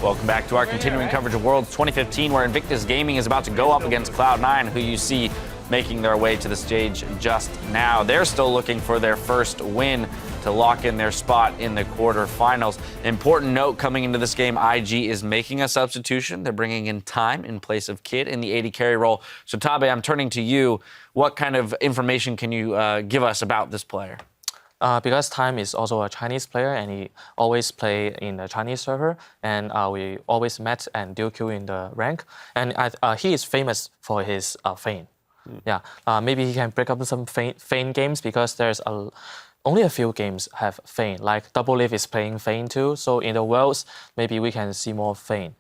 Welcome back to our continuing coverage of Worlds 2015, where Invictus Gaming is about to go up against Cloud9, who you see making their way to the stage just now. They're still looking for their first win to lock in their spot in the quarterfinals. Important note coming into this game, IG is making a substitution. They're bringing in Time in place of Kid in the AD carry role. So Tabe, I'm turning to you. What kind of information can you give us about this player? Because Time is also a Chinese player and he always play in the Chinese server, and we always met and dual queue in the rank. And he is famous for his feign. Yeah, maybe he can break up some feign games because there's only a few games have feign. Like Doublelift is playing feign too. So in the Worlds, maybe we can see more feign.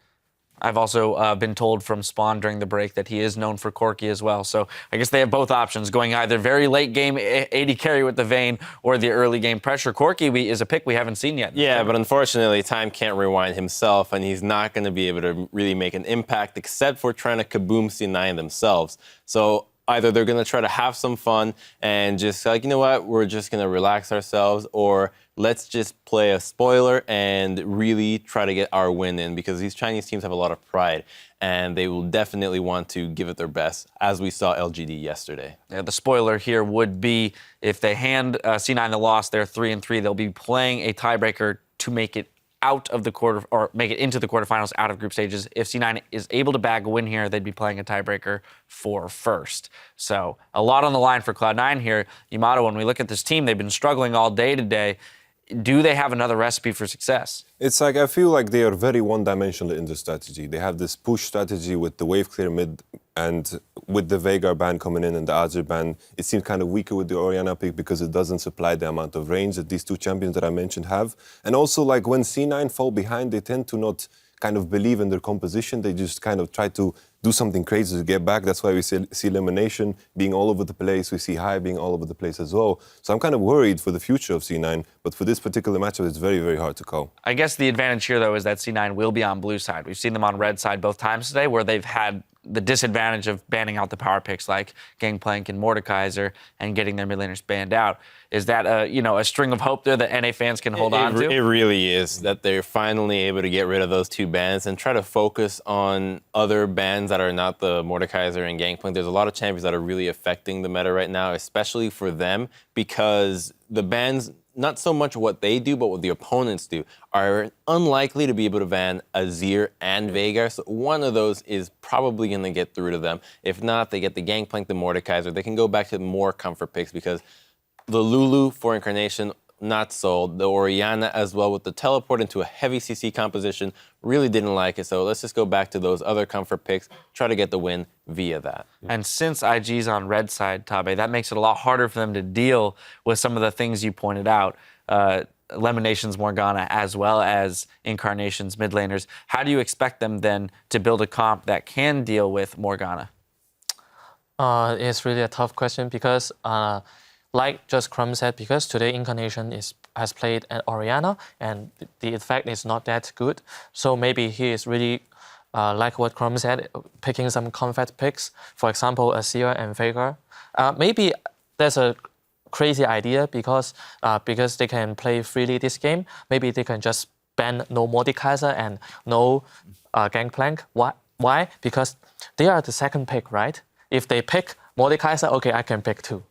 I've also been told from Spawn during the break that he is known for Corki as well. So I guess they have both options, going either very late game AD carry with the Vayne or the early game pressure. Corki is a pick we haven't seen yet. Yeah, but unfortunately, Time can't rewind himself, and he's not going to be able to really make an impact except for trying to kaboom C9 themselves. So either they're going to try to have some fun and just like, you know what, we're just going to relax ourselves, or let's just play a spoiler and really try to get our win in, because these Chinese teams have a lot of pride and they will definitely want to give it their best, as we saw LGD yesterday. Yeah, the spoiler here would be if they hand C9 the loss, they're 3-3, they'll be playing a tiebreaker to make it out of the quarter, or make it into the quarterfinals out of group stages. If C9 is able to bag a win here, they'd be playing a tiebreaker for first. So a lot on the line for Cloud9 here. Yamato, when we look at this team, they've been struggling all day today. Do they have another recipe for success? It's like I feel like they are very one-dimensional in their strategy. They have this push strategy with the wave clear mid, and with the Veigar ban coming in and the Azir ban, it seems kind of weaker with the Orianna pick because it doesn't supply the amount of range that these two champions that I mentioned have. And also, like, when C9 fall behind, they tend to not kind of believe in their composition. They just kind of try to do something crazy to get back. That's why we see Elimination being all over the place. We see High being all over the place as well. So I'm kind of worried for the future of C9. But for this particular matchup, it's very, very hard to call. I guess the advantage here, though, is that C9 will be on blue side. We've seen them on red side both times today, where they've had the disadvantage of banning out the power picks like Gangplank and Mordekaiser and getting their mid laners banned out. Is that a string of hope there that NA fans can hold on to? It really is, that they're finally able to get rid of those two bans and try to focus on other bans that are not the Mordekaiser and Gangplank. There's a lot of champions that are really affecting the meta right now, especially for them, because the bans, not so much what they do, but what the opponents do, are unlikely to be able to ban Azir and Veigar. So one of those is probably going to get through to them. If not, they get the Gangplank, the Mordekaiser. They can go back to more comfort picks, because the Lulu for Incarnation, not sold. The Orianna as well, with the teleport into a heavy CC composition, really didn't like it. So let's just go back to those other comfort picks, try to get the win via that. And since IG's on red side, Tabe, that makes it a lot harder for them to deal with some of the things you pointed out. Eliminations Morgana as well as Incarnation's mid laners. How do you expect them then to build a comp that can deal with Morgana? It's really a tough question because like just Crumb said, because today Incarnation has played an Orianna and the effect is not that good. So maybe he is really, like what Crumb said, picking some comfort picks. For example, Azir and Veigar. Maybe there's a crazy idea because they can play freely this game. Maybe they can just ban no Mordekaiser and no Gangplank. Why? Because they are the second pick, right? If they pick Mordekaiser, okay, I can pick two.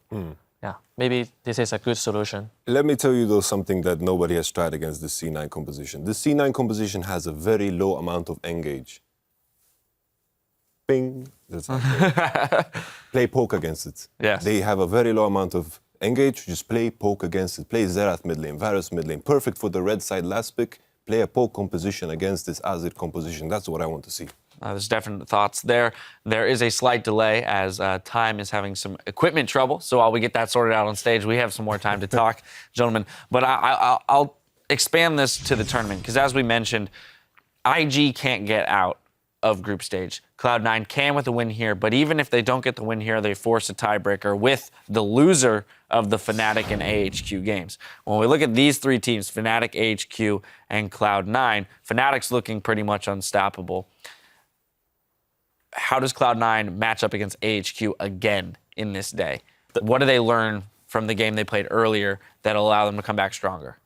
Yeah, maybe this is a good solution. Let me tell you, though, something that nobody has tried against this C9 composition. This C9 composition has a very low amount of engage. Bing. That's not play poke against it. Yes. They have a very low amount of engage. Just play poke against it. Play Xerath mid lane, Varus mid lane. Perfect for the red side last pick. Play a poke composition against this Azir composition. That's what I want to see. There's definite thoughts there. There is a slight delay as Time is having some equipment trouble. So while we get that sorted out on stage, we have some more time to talk, gentlemen. But I'll expand this to the tournament, because as we mentioned, IG can't get out of group stage. Cloud9 can with a win here, but even if they don't get the win here, they force a tiebreaker with the loser of the Fnatic and AHQ games. When we look at these three teams, Fnatic, AHQ, and Cloud9, Fnatic's looking pretty much unstoppable. How does Cloud9 match up against AHQ again in this day? What do they learn from the game they played earlier that'll allow them to come back stronger?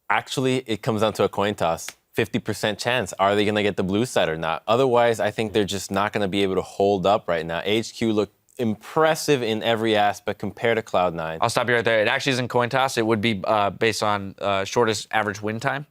Actually, it comes down to a coin toss. 50% chance. Are they going to get the blue side or not? Otherwise, I think they're just not going to be able to hold up right now. HQ look impressive in every aspect compared to Cloud9. I'll stop you right there. It actually isn't coin toss. It would be based on shortest average win time.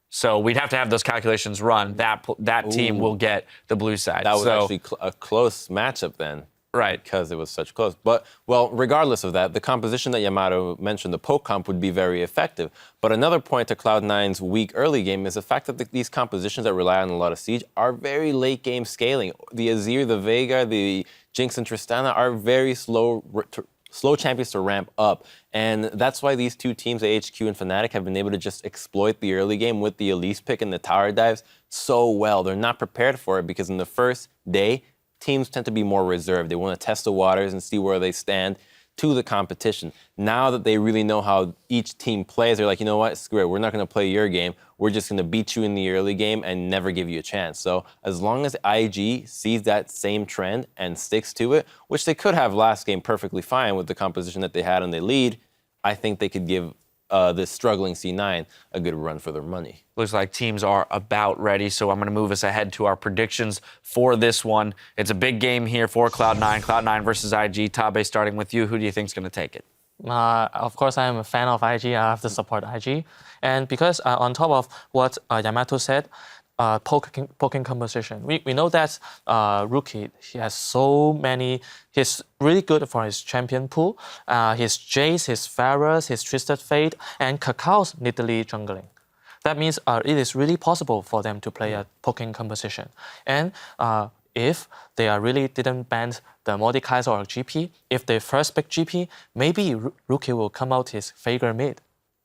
So we'd have to have those calculations run. That team will get the blue side. That was So- actually a close matchup then. Right. Because it was such close. But, well, regardless of that, the composition that Yamato mentioned, the poke comp, would be very effective. But another point to Cloud9's weak early game is the fact that these compositions that rely on a lot of siege are very late game scaling. The Azir, the Veigar, the Jinx, and Tristana are very slow champions to ramp up. And that's why these two teams, HQ and Fnatic, have been able to just exploit the early game with the Elise pick and the tower dives so well. They're not prepared for it because in the first day, teams tend to be more reserved. They want to test the waters and see where they stand to the competition. Now that they really know how each team plays, they're like, you know what, screw it. We're not going to play your game. We're just going to beat you in the early game and never give you a chance. So as long as IG sees that same trend and sticks to it, which they could have last game perfectly fine with the composition that they had and they lead, I think they could give this struggling C9 a good run for their money. Looks like teams are about ready, so I'm going to move us ahead to our predictions for this one. It's a big game here for Cloud9. Cloud9 versus IG. Tabe, starting with you. Who do you think is going to take it? Of course, I am a fan of IG. I have to support IG. And because on top of what Yamato said, poking composition. We know that Rookie, he has so many, he's really good for his champion pool. His Jace, his Pharah, his Twisted Fate, and Kakao's Nidalee jungling. That means it is really possible for them to play a poking composition. And if they really didn't ban the Mordekaiser or GP, if they first pick GP, maybe Rookie will come out his Veigar mid.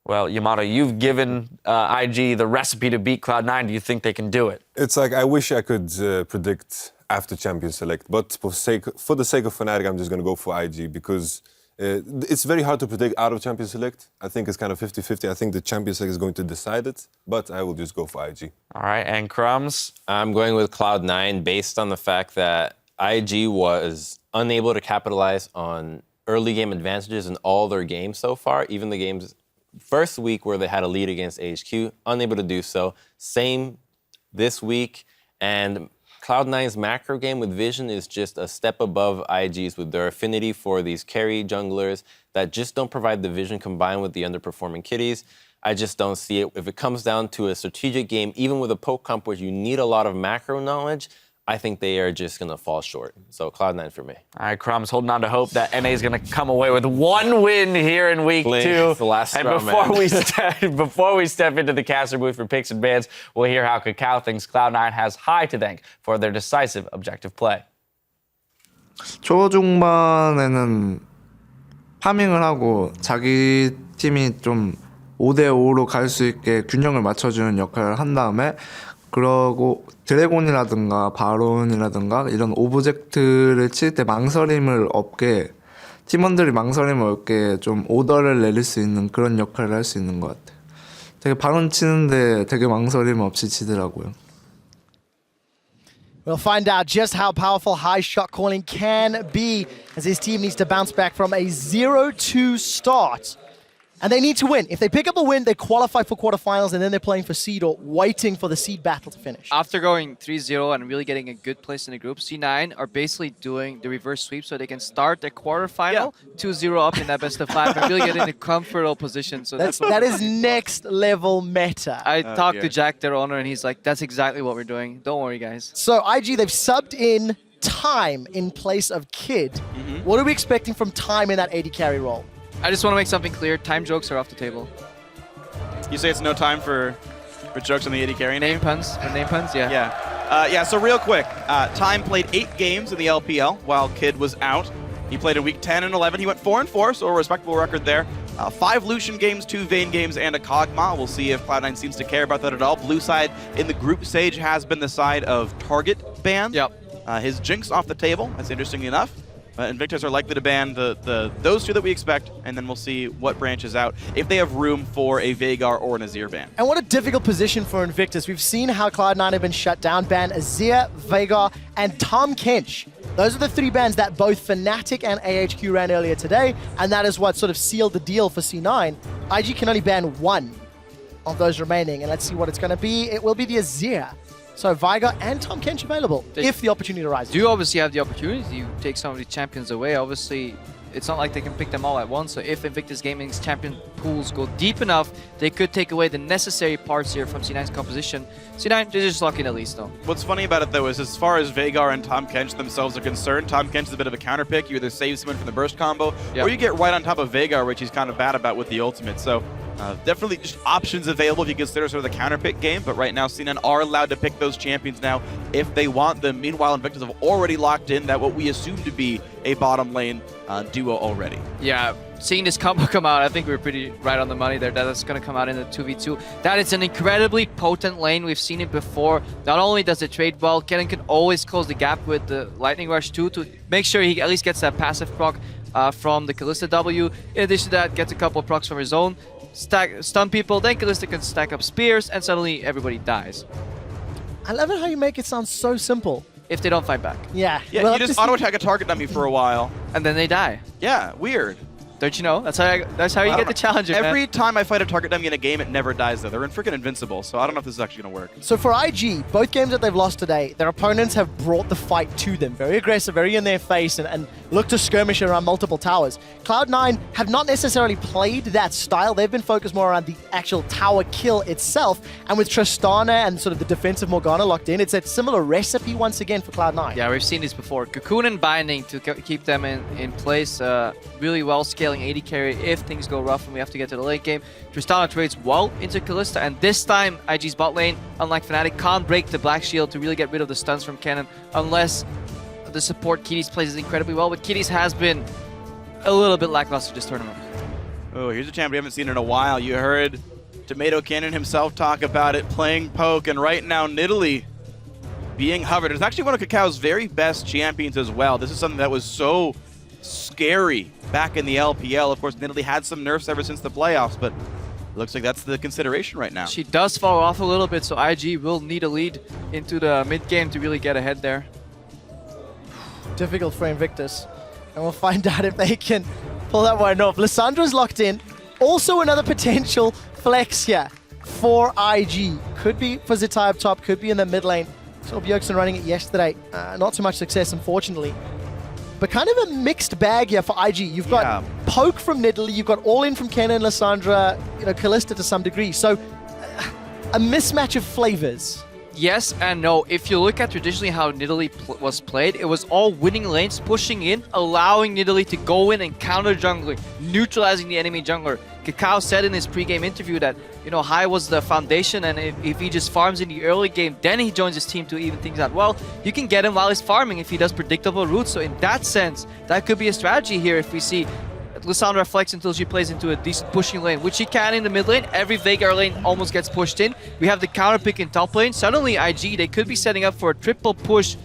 Well, Yamato, you've given IG the recipe to beat Cloud9. Do you think they can do it? It's like I wish I could predict after Champion Select, but for the sake of Fnatic, I'm just going to go for IG because it's very hard to predict out of Champion Select. I think it's kind of 50-50. I think the Champion Select is going to decide it, but I will just go for IG. All right, and Crumbs? I'm going with Cloud9 based on the fact that IG was unable to capitalize on early game advantages in all their games so far, even the games first week where they had a lead against HQ, unable to do so. Same this week. And Cloud9's macro game with Vision is just a step above IG's with their affinity for these carry junglers that just don't provide the vision combined with the underperforming kitties. I just don't see it. If it comes down to a strategic game, even with a poke comp where you need a lot of macro knowledge, I think they are just going to fall short. So Cloud9 for me. All right, Crumbs, holding on to hope that NA is going to come away with one win here in week Please, 2. it's the last and straw, before we step into the caster booth for picks and bans, we'll hear how Kakao thinks Cloud9 has High to thank for their decisive objective play. 초중반에는 파밍을 하고 자기 팀이 좀 5대5로 갈 수 있게 균형을 맞춰주는 역할을 한 다음에 그러고 드래곤이라든가 바론이라든가 이런 오브젝트를 칠 때 망설임을 없게 팀원들이 망설임을 없게 좀 오더를 내릴 수 있는 그런 역할을 할 수 있는 것 같아요. 되게 바론 치는데 되게 망설임 없이 치더라고요. We'll find out just how powerful high shot calling can be as his team needs to bounce back from a 0-2 start. And they need to win. If they pick up a win, they qualify for quarterfinals, and then they're playing for seed or waiting for the seed battle to finish. After going 3-0 and really getting a good place in the group, C9 are basically doing the reverse sweep so they can start the quarterfinal 2-0 up in that best of 5 and really get in a comfortable position. So That is next level meta. I talked to Jack, their owner, and he's like, that's exactly what we're doing. Don't worry, guys. So IG, they've subbed in Time in place of Kid. What are we expecting from Time in that AD carry role? I just want to make something clear. Time jokes are off the table. You say it's no time for jokes on the AD carry Name puns? Name puns? Yeah. Yeah, so real quick, Time played 8 games in the LPL while Kid was out. He played in week 10 and 11. He went 4-4, so a respectable record there. 5 Lucian games, 2 Vayne games, and a Kog'Maw. We'll see if Cloud9 seems to care about that at all. Blue side in the group stage has been the side of target ban. Yep. His Jinx off the table, that's interesting enough. Invictus are likely to ban those 2 that we expect, and then we'll see what branches out if they have room for a Veigar or an Azir ban. And what a difficult position for Invictus. We've seen how Cloud9 have been shut down. Ban Azir, Veigar, and Tahm Kench. Those are the 3 bans that both Fnatic and AHQ ran earlier today, and that is what sort of sealed the deal for C9. IG can only ban 1. of those remaining. And let's see what it's going to be. It will be the Azir. So Viger and Tahm Kench available if the opportunity arises. Do you obviously have the opportunity to take some of the champions away? Obviously, it's not like they can pick them all at once. So if Invictus Gaming's champion pools go deep enough, they could take away the necessary parts here from C9's composition. C9, they're just lucky at least, though. What's funny about it, though, is as far as Veigar and Tahm Kench themselves are concerned, Tahm Kench is a bit of a counter pick. You either save someone from the burst combo, or you get right on top of Veigar, which he's kind of bad about with the ultimate. So definitely just options available if you consider sort of the counter pick game. But right now, C9 are allowed to pick those champions now if they want them. Meanwhile, Invictus have already locked in that what we assume to be a bottom lane duo already. Yeah, seeing this combo come out, I think we're pretty right on the money there. That's going to come out in the 2v2. That is an incredibly potent lane. We've seen it before. Not only does it trade well, Kennen can always close the gap with the Lightning Rush too to make sure he at least gets that passive proc from the Kalista W. In addition to that, gets a couple of procs from his own. Stun people, then Kalista can stack up spears, and suddenly everybody dies. I love it how you make it sound so simple. If they don't fight back. Yeah. Yeah, we'll you have just to see. auto-attack a target dummy for a while. And then they die. Yeah, weird. Don't you know? That's how you get the challenger, Every man. time I fight a target dummy in a game, it never dies, though. They're freaking invincible, so I don't know if this is actually going to work. So for IG, both games that they've lost today, their opponents have brought the fight to them. Very aggressive, very in their face, and look to skirmish around multiple towers. Cloud9 have not necessarily played that style. They've been focused more around the actual tower kill itself. And with Tristana and sort of the defensive Morgana locked in, it's a similar recipe once again for Cloud9. Yeah, we've seen this before. Cocoon and Binding to keep them in place. Really well scaling AD carry if things go rough and we have to get to the late game. Tristana trades well into Kalista, and this time IG's bot lane, unlike Fnatic, can't break the Black Shield to really get rid of the stuns from Kennen unless the support Kitties plays incredibly well, but Kitties has been a little bit lackluster this tournament. Oh, here's a champ we haven't seen in a while. You heard Tomato Cannon himself talk about it, playing poke, and right now Nidalee being hovered. It's actually one of Kakao's very best champions as well. This is something that was so scary back in the LPL. Of course, Nidalee had some nerfs ever since the playoffs, but it looks like that's the consideration right now. She does fall off a little bit, so IG will need a lead into the mid game to really get ahead there. Difficult for Invictus. And we'll find out if they can pull that one off. Lissandra's locked in. Also another potential flex here for IG. Could be for Zitai up top, could be in the mid lane. Saw Bjergsen running it yesterday. Not so much success, unfortunately. But kind of a mixed bag here for IG. You've got poke from Nidalee, you've got all-in from Kennen, Lissandra, Kalista to some degree. So a mismatch of flavors. Yes and no. If you look at traditionally how Nidalee was played, it was all winning lanes, pushing in, allowing Nidalee to go in and counter jungling, neutralizing the enemy jungler. Kakao said in his pre-game interview that, Hai was the foundation, and if he just farms in the early game, then he joins his team to even things out. Well, you can get him while he's farming if he does predictable routes. So in that sense, that could be a strategy here if we see Lissandra flex until she plays into a decent pushing lane, which she can in the mid lane. Every Veigar lane almost gets pushed in. We have the counter pick in top lane. Suddenly IG, they could be setting up for a triple push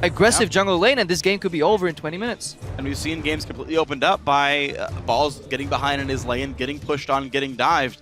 aggressive jungle lane, and this game could be over in 20 minutes. And we've seen games completely opened up by Balls getting behind in his lane, getting pushed on, getting dived.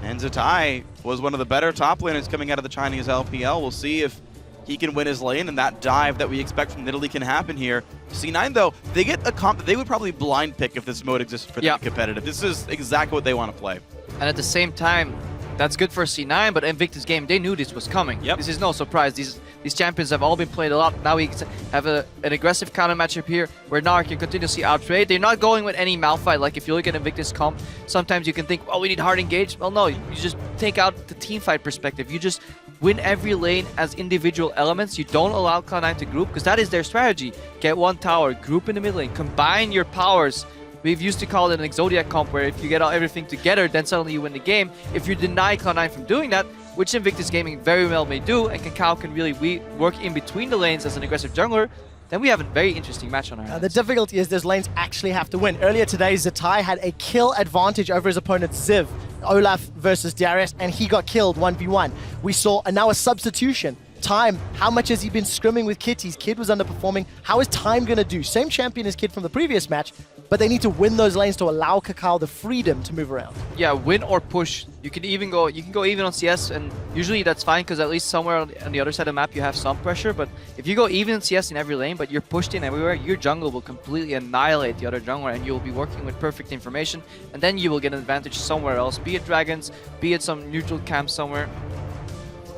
And Zitai was one of the better top laners coming out of the Chinese LPL. We'll see if he can win his lane, and that dive that we expect from Nidalee can happen here. C9, though, they get a comp that they would probably blind pick if this mode existed for them competitive. This is exactly what they want to play. And at the same time, that's good for C9, but Invictus game, they knew this was coming. This is no surprise. These champions have all been played a lot. Now we have an aggressive counter matchup here where Gnar can continuously outtrade. They're not going with any Malphite. Like if you look at Invictus comp, sometimes you can think, oh, we need hard engage. Well, no, you just take out the team fight perspective. You just win every lane as individual elements. You don't allow Cloud9 to group because that is their strategy. Get one tower, group in the mid lane, combine your powers. We've used to call it an Exodia comp where if you get everything together, then suddenly you win the game. If you deny Cloud9 from doing that, which Invictus Gaming very well may do, and Kakao can really work in between the lanes as an aggressive jungler, then we have a very interesting match on our hands. The difficulty is those lanes actually have to win. Earlier today, Zitai had a kill advantage over his opponent Ziv, Olaf versus Darius, and he got killed 1v1. We saw now a substitution. Time, how much has he been scrimming with Kitties? Kid was underperforming. How is Time going to do? Same champion as Kid from the previous match, but they need to win those lanes to allow Kakao the freedom to move around. Yeah, win or push. You can go even on CS, and usually that's fine because at least somewhere on the other side of the map you have some pressure. But if you go even in CS in every lane, but you're pushed in everywhere, your jungle will completely annihilate the other jungler, and you'll be working with perfect information, and then you will get an advantage somewhere else, be it dragons, be it some neutral camp somewhere.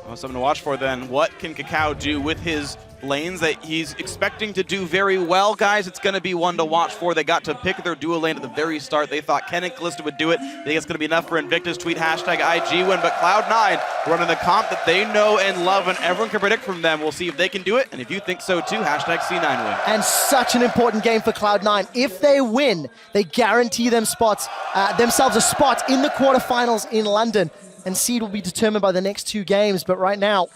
Well, something to watch for then. What can Kakao do with his lanes that he's expecting to do very well, guys? It's going to be one to watch for. They got to pick their duo lane at the very start. They thought Ken and Kalista would do it. They think it's going to be enough for Invictus. Tweet hashtag IG win, but Cloud9 running the comp that they know and love and everyone can predict from them. We'll see if they can do it, and if you think so too, hashtag C9 win. And such an important game for Cloud9. If they win, they guarantee themselves a spot in the quarterfinals in London. And seed will be determined by the next 2 games. But right now,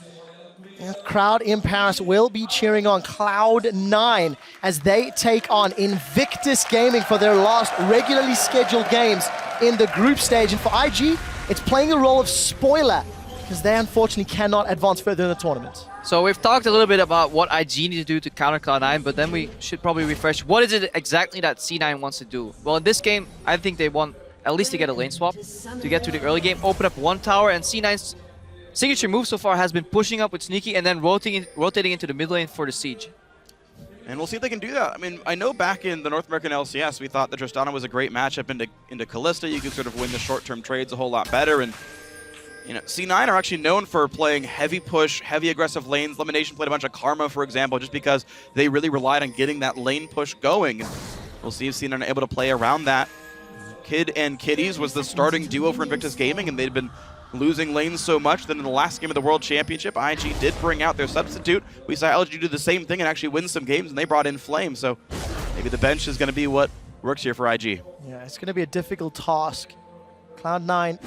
the crowd in Paris will be cheering on Cloud9 as they take on Invictus Gaming for their last regularly scheduled games in the group stage. And for IG, it's playing the role of spoiler because they unfortunately cannot advance further in the tournament. So we've talked a little bit about what IG need to do to counter Cloud9, but then we should probably refresh. What is it exactly that C9 wants to do? Well, in this game, I think they want at least to get a lane swap, to get to the early game, open up one tower, and C9's signature move so far has been pushing up with Sneaky and then rotating into the mid lane for the siege. And we'll see if they can do that. I mean, I know back in the North American LCS, we thought that Tristana was a great matchup into Kalista. You could sort of win the short-term trades a whole lot better. And you know, C9 are actually known for playing heavy push, heavy aggressive lanes. Elimination played a bunch of Karma, for example, just because they really relied on getting that lane push going. We'll see if C9 are able to play around that. Kid and Kitties was the starting duo for Invictus Gaming, and they'd been losing lanes so much that in the last game of the World Championship, IG did bring out their substitute. We saw LG do the same thing and actually win some games, and they brought in Flame, so maybe the bench is going to be what works here for IG. Yeah, it's going to be a difficult task. Cloud9,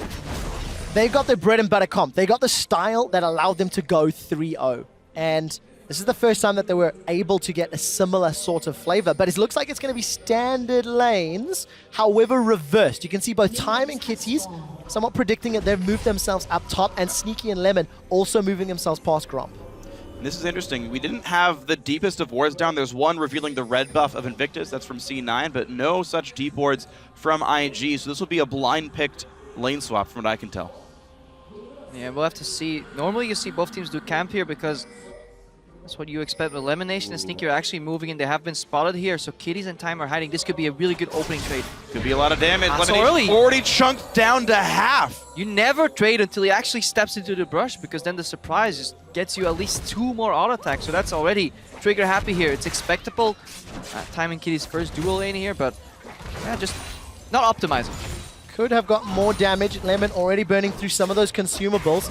they got their bread and butter comp. They got the style that allowed them to go 3-0. And this is the first time that they were able to get a similar sort of flavor, but it looks like it's going to be standard lanes, however reversed. You can see both Time and Kitties somewhat predicting it. They've moved themselves up top, and Sneaky and Lemon also moving themselves past Gromp. This is interesting. We didn't have the deepest of wards down. There's one revealing the red buff of Invictus. That's from C9, but no such deep wards from IG. So this will be a blind-picked lane swap from what I can tell. Yeah, we'll have to see. Normally you see both teams do camp here because that's what you expect. But Lemonation and Sneaky are actually moving in. They have been spotted here, so Kitties and Time are hiding. This could be a really good opening trade. Could be a lot of damage. So early. Already chunked down to half. You never trade until he actually steps into the brush, because then the surprise just gets you at least 2 more auto attacks. So that's already trigger happy here. It's expectable. Time and Kitties' first dual lane here, but yeah, just not optimizing. Could have got more damage. Lemon already burning through some of those consumables.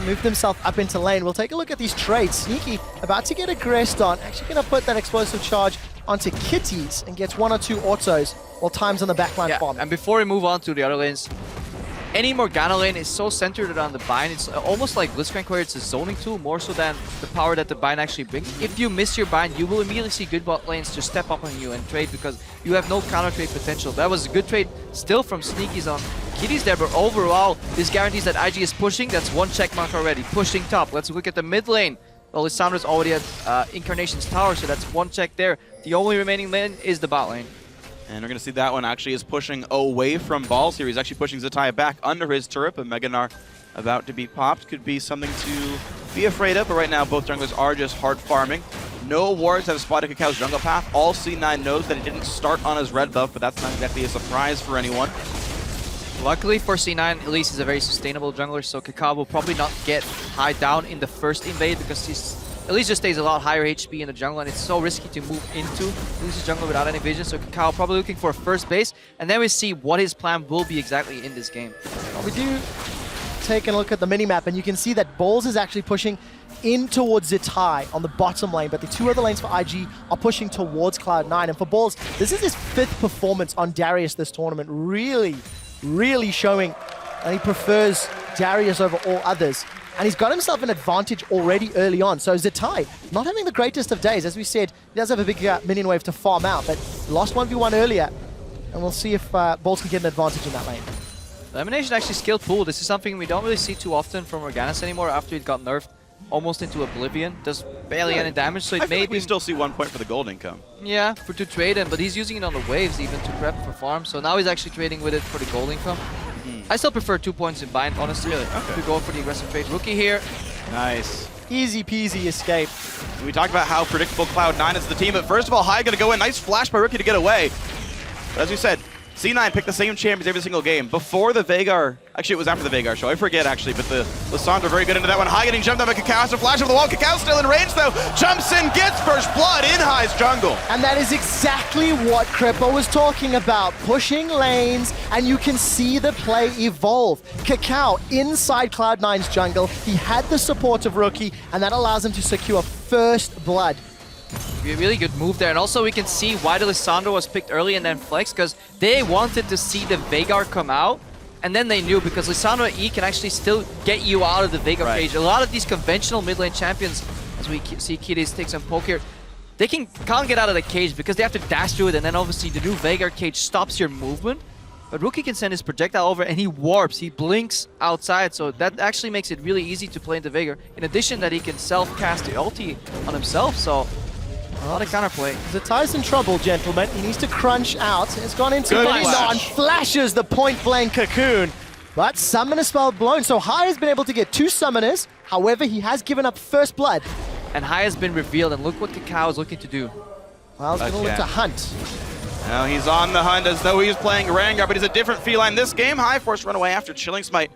Moved himself up into lane. We'll take a look at these trades. Sneaky about to get aggressed on. Actually going to put that explosive charge onto Kitties and gets 1 or 2 autos while Time's on the backline farming. And before we move on to the other lanes, any Morgana lane is so centered around the bind. It's almost like Blitzcrank, where it's a zoning tool more so than the power that the bind actually brings. If you miss your bind, you will immediately see good bot lanes just step up on you and trade, because you have no counter trade potential. That was a good trade still from Sneaky's on Kitties there, but overall, this guarantees that IG is pushing. That's 1 check mark already. Pushing top. Let's look at the mid lane. Well, Lissandra's already at Incarnation's tower, so that's 1 check there. The only remaining lane is the bot lane. And we're going to see that one actually is pushing away from balls here. He's actually pushing Zetaya back under his turret, but Mega Gnar about to be popped. Could be something to be afraid of, but right now both junglers are just hard farming. No wards have spotted Kakao's jungle path. All C9 knows that he didn't start on his red buff, but that's not exactly a surprise for anyone. Luckily for C9, Elise is a very sustainable jungler, so Kakao will probably not get high down in the first invade, because Elise just stays a lot higher HP in the jungle, and it's so risky to move into Elise's jungle without any vision, so Kakao probably looking for a first base, and then we see what his plan will be exactly in this game. Well, we do take a look at the minimap, and you can see that Balls is actually pushing in towards Zetaya on the bottom lane, but the 2 other lanes for IG are pushing towards Cloud9. And for Balls, this is his 5th performance on Darius this tournament, really showing that he prefers Darius over all others. And he's got himself an advantage already early on. So Zetaya, not having the greatest of days. As we said, he does have a big minion wave to farm out, but lost 1v1 earlier. And we'll see if Balls can get an advantage in that lane. Elimination actually skilled pool. This is something we don't really see too often from Organis anymore after it got nerfed. almost into oblivion, does barely any damage, so I it feel may like we be... still see 1 point for the gold income. Yeah, to trade him, but he's using it on the waves even to prep for farm, so now he's actually trading with it for the gold income. I still prefer 2 points in bind, honestly, to go for the aggressive trade. Rookie here. Nice. Easy peasy escape. We talked about how predictable Cloud9 is the team, but first of all, Hai gonna go in. Nice flash by Rookie to get away. But as we said, C9 picked the same champions every single game. Before the Veigar, actually it was after the Veigar show, I forget actually, but the Lissandra very good into that one. Hai getting jumped on by Kakao, so flash over the wall. Kakao still in range though, jumps in, gets first blood in Hai's jungle. And that is exactly what Crippo was talking about, pushing lanes, and you can see the play evolve. Kakao inside Cloud9's jungle, he had the support of Rookie, and that allows him to secure first blood. A really good move there, and also we can see why the Lissandra was picked early and then Flex, because they wanted to see the Veigar come out, and then they knew, because Lissandra E can actually still get you out of the Veigar cage. A lot of these conventional mid lane champions, as we see Kiddies take some poke here, they can't get out of the cage because they have to dash through it, and then obviously the new Veigar cage stops your movement. But Rookie can send his projectile over and he warps, he blinks outside, so that actually makes it really easy to play into Veigar. In addition that he can self-cast the ulti on himself, so a lot of counterplay. Zatai's in trouble, gentlemen. He needs to crunch out. It's gone into Good Non, flash. flashes the point-blank cocoon. But summoner spell blown, so Hai has been able to get 2 summoners. However, he has given up first blood. And Hai has been revealed, and look what Kakao is looking to do. Well, he's going to look to hunt. Now he's on the hunt as though he's playing Rengar, but he's a different feline this game. Hai forced to run away after Chilling Smite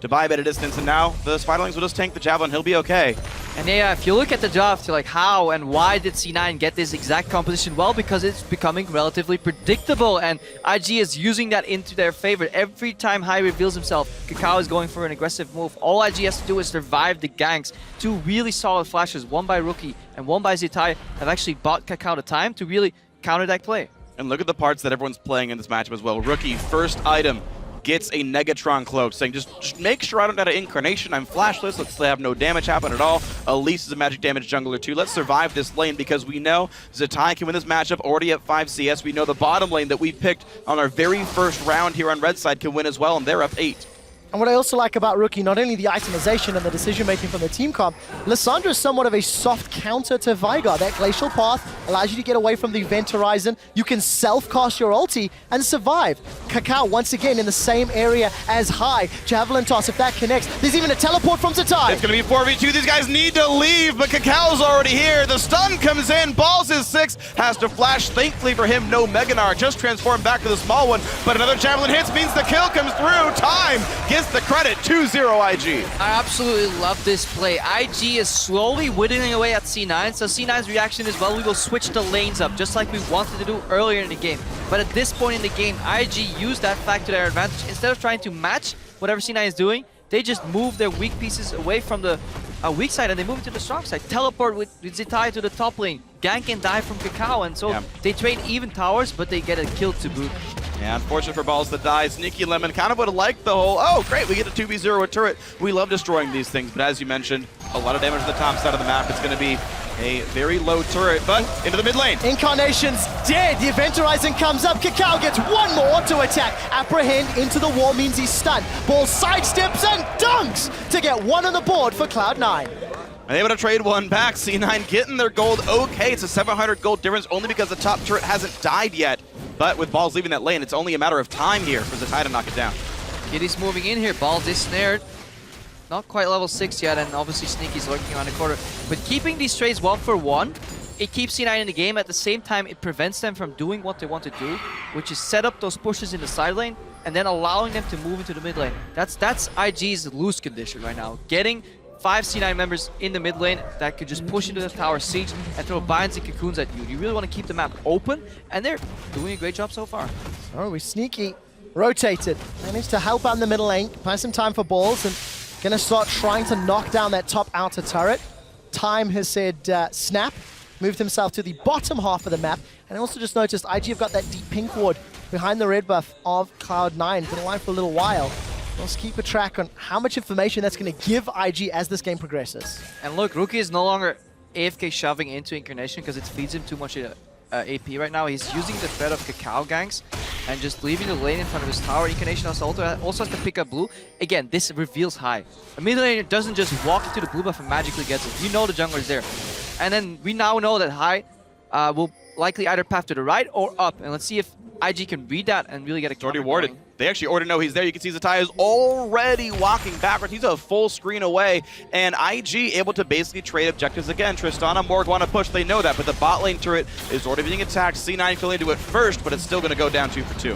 to buy a bit of distance, and now the Spiderlings will just tank the Javelin. He'll be okay. And yeah, if you look at the draft, you're like, how and why did C9 get this exact composition? Well, because it's becoming relatively predictable, and IG is using that into their favor. Every time Hai reveals himself, Kakao is going for an aggressive move. All IG has to do is survive the ganks. 2 really solid flashes, one by Rookie and one by Zitai, have actually bought Kakao the time to really counter that play. And look at the parts that everyone's playing in this matchup as well. Rookie, first item, gets a Negatron cloak, saying just make sure I don't get an Incarnation, I'm flashless, let's have no damage happen at all. Elise is a magic damage jungler too. Let's survive this lane because we know Zatai can win this matchup already at 5 CS. We know the bottom lane that we picked on our very first round here on Red Side can win as well, and they're up 8. And what I also like about Rookie, not only the itemization and the decision-making from the team comp, Lissandra is somewhat of a soft counter to Veigar. That Glacial Path allows you to get away from the Event Horizon. You can self-cast your ulti and survive. Kakao, once again, in the same area as Hai. Javelin Toss, if that connects. There's even a teleport from Zatai. It's going to be 4v2. These guys need to leave, but Kakao's already here. The stun comes in. Balls is 6. Has to flash. Thankfully for him, no Meganar. Just transformed back to the small one, but another Javelin hits means the kill comes through. Time gets the credit. 2-0 IG. I absolutely love this play. IG is slowly whittling away at C9, so C9's reaction is, well, we will switch the lanes up, just like we wanted to do earlier in the game. But at this point in the game, IG used that fact to their advantage. Instead of trying to match whatever C9 is doing, they just move their weak pieces away from the weak side and they move it to the strong side. Teleport with Zitai to the top lane, gank and die from Kakao, and so they trade even towers, but they get a kill to boot. Yeah, unfortunate for Balls to die. Sneaky Lemon kind of would have liked the whole, oh, great, we get a 2v0 with turret. We love destroying these things, but as you mentioned, a lot of damage to the top side of the map. It's going to be a very low turret, but into the mid lane. Incarnation's dead. The Event Horizon comes up. Kakao gets one more to attack. Apprehend into the wall means he's stunned. Ball sidesteps and dunks to get 1 on the board for Cloud9. And able to trade 1 back. C9 getting their gold okay. It's a 700 gold difference only because the top turret hasn't died yet. But with Balls leaving that lane, it's only a matter of time here for Zatai to knock it down. Kiddy's moving in here. Balls is snared. Not quite level 6 yet, and obviously Sneaky's lurking around the corner. But keeping these trades 1 for 1, it keeps C9 in the game. At the same time, it prevents them from doing what they want to do, which is set up those pushes in the side lane and then allowing them to move into the mid lane. That's IG's loose condition right now. Getting 5 C9 members in the mid lane that could just push into the tower siege and throw binds and cocoons at you. You really want to keep the map open, and they're doing a great job so far. Oh, we Sneaky rotated. Managed to help out in the middle lane, buy some time for Balls, and gonna start trying to knock down that top outer turret. Time has said snap, moved himself to the bottom half of the map, and I also just noticed IG have got that deep pink ward behind the red buff of Cloud9. Been alive for a little while. Let's keep a track on how much information that's going to give IG as this game progresses. And look, Rookie is no longer AFK shoving into Incarnation because it feeds him too much AP right now. He's using the threat of Kakao ganks and just leaving the lane in front of his tower. Incarnation also has to pick up blue. Again, this reveals High. A mid laner doesn't just walk into the blue buff and magically gets it. You know the jungler is there. And then we now know that High will likely either path to the right or up. And let's see if IG can read that and really get a It's already counter warded. going. They actually already know he's there. You can see Zatai is already walking backwards. He's a full screen away, and IG able to basically trade objectives again. Tristana, Morg want to push, they know that, but the bot lane turret is already being attacked. C9 feeling to it first, but it's still going to go down 2 for 2.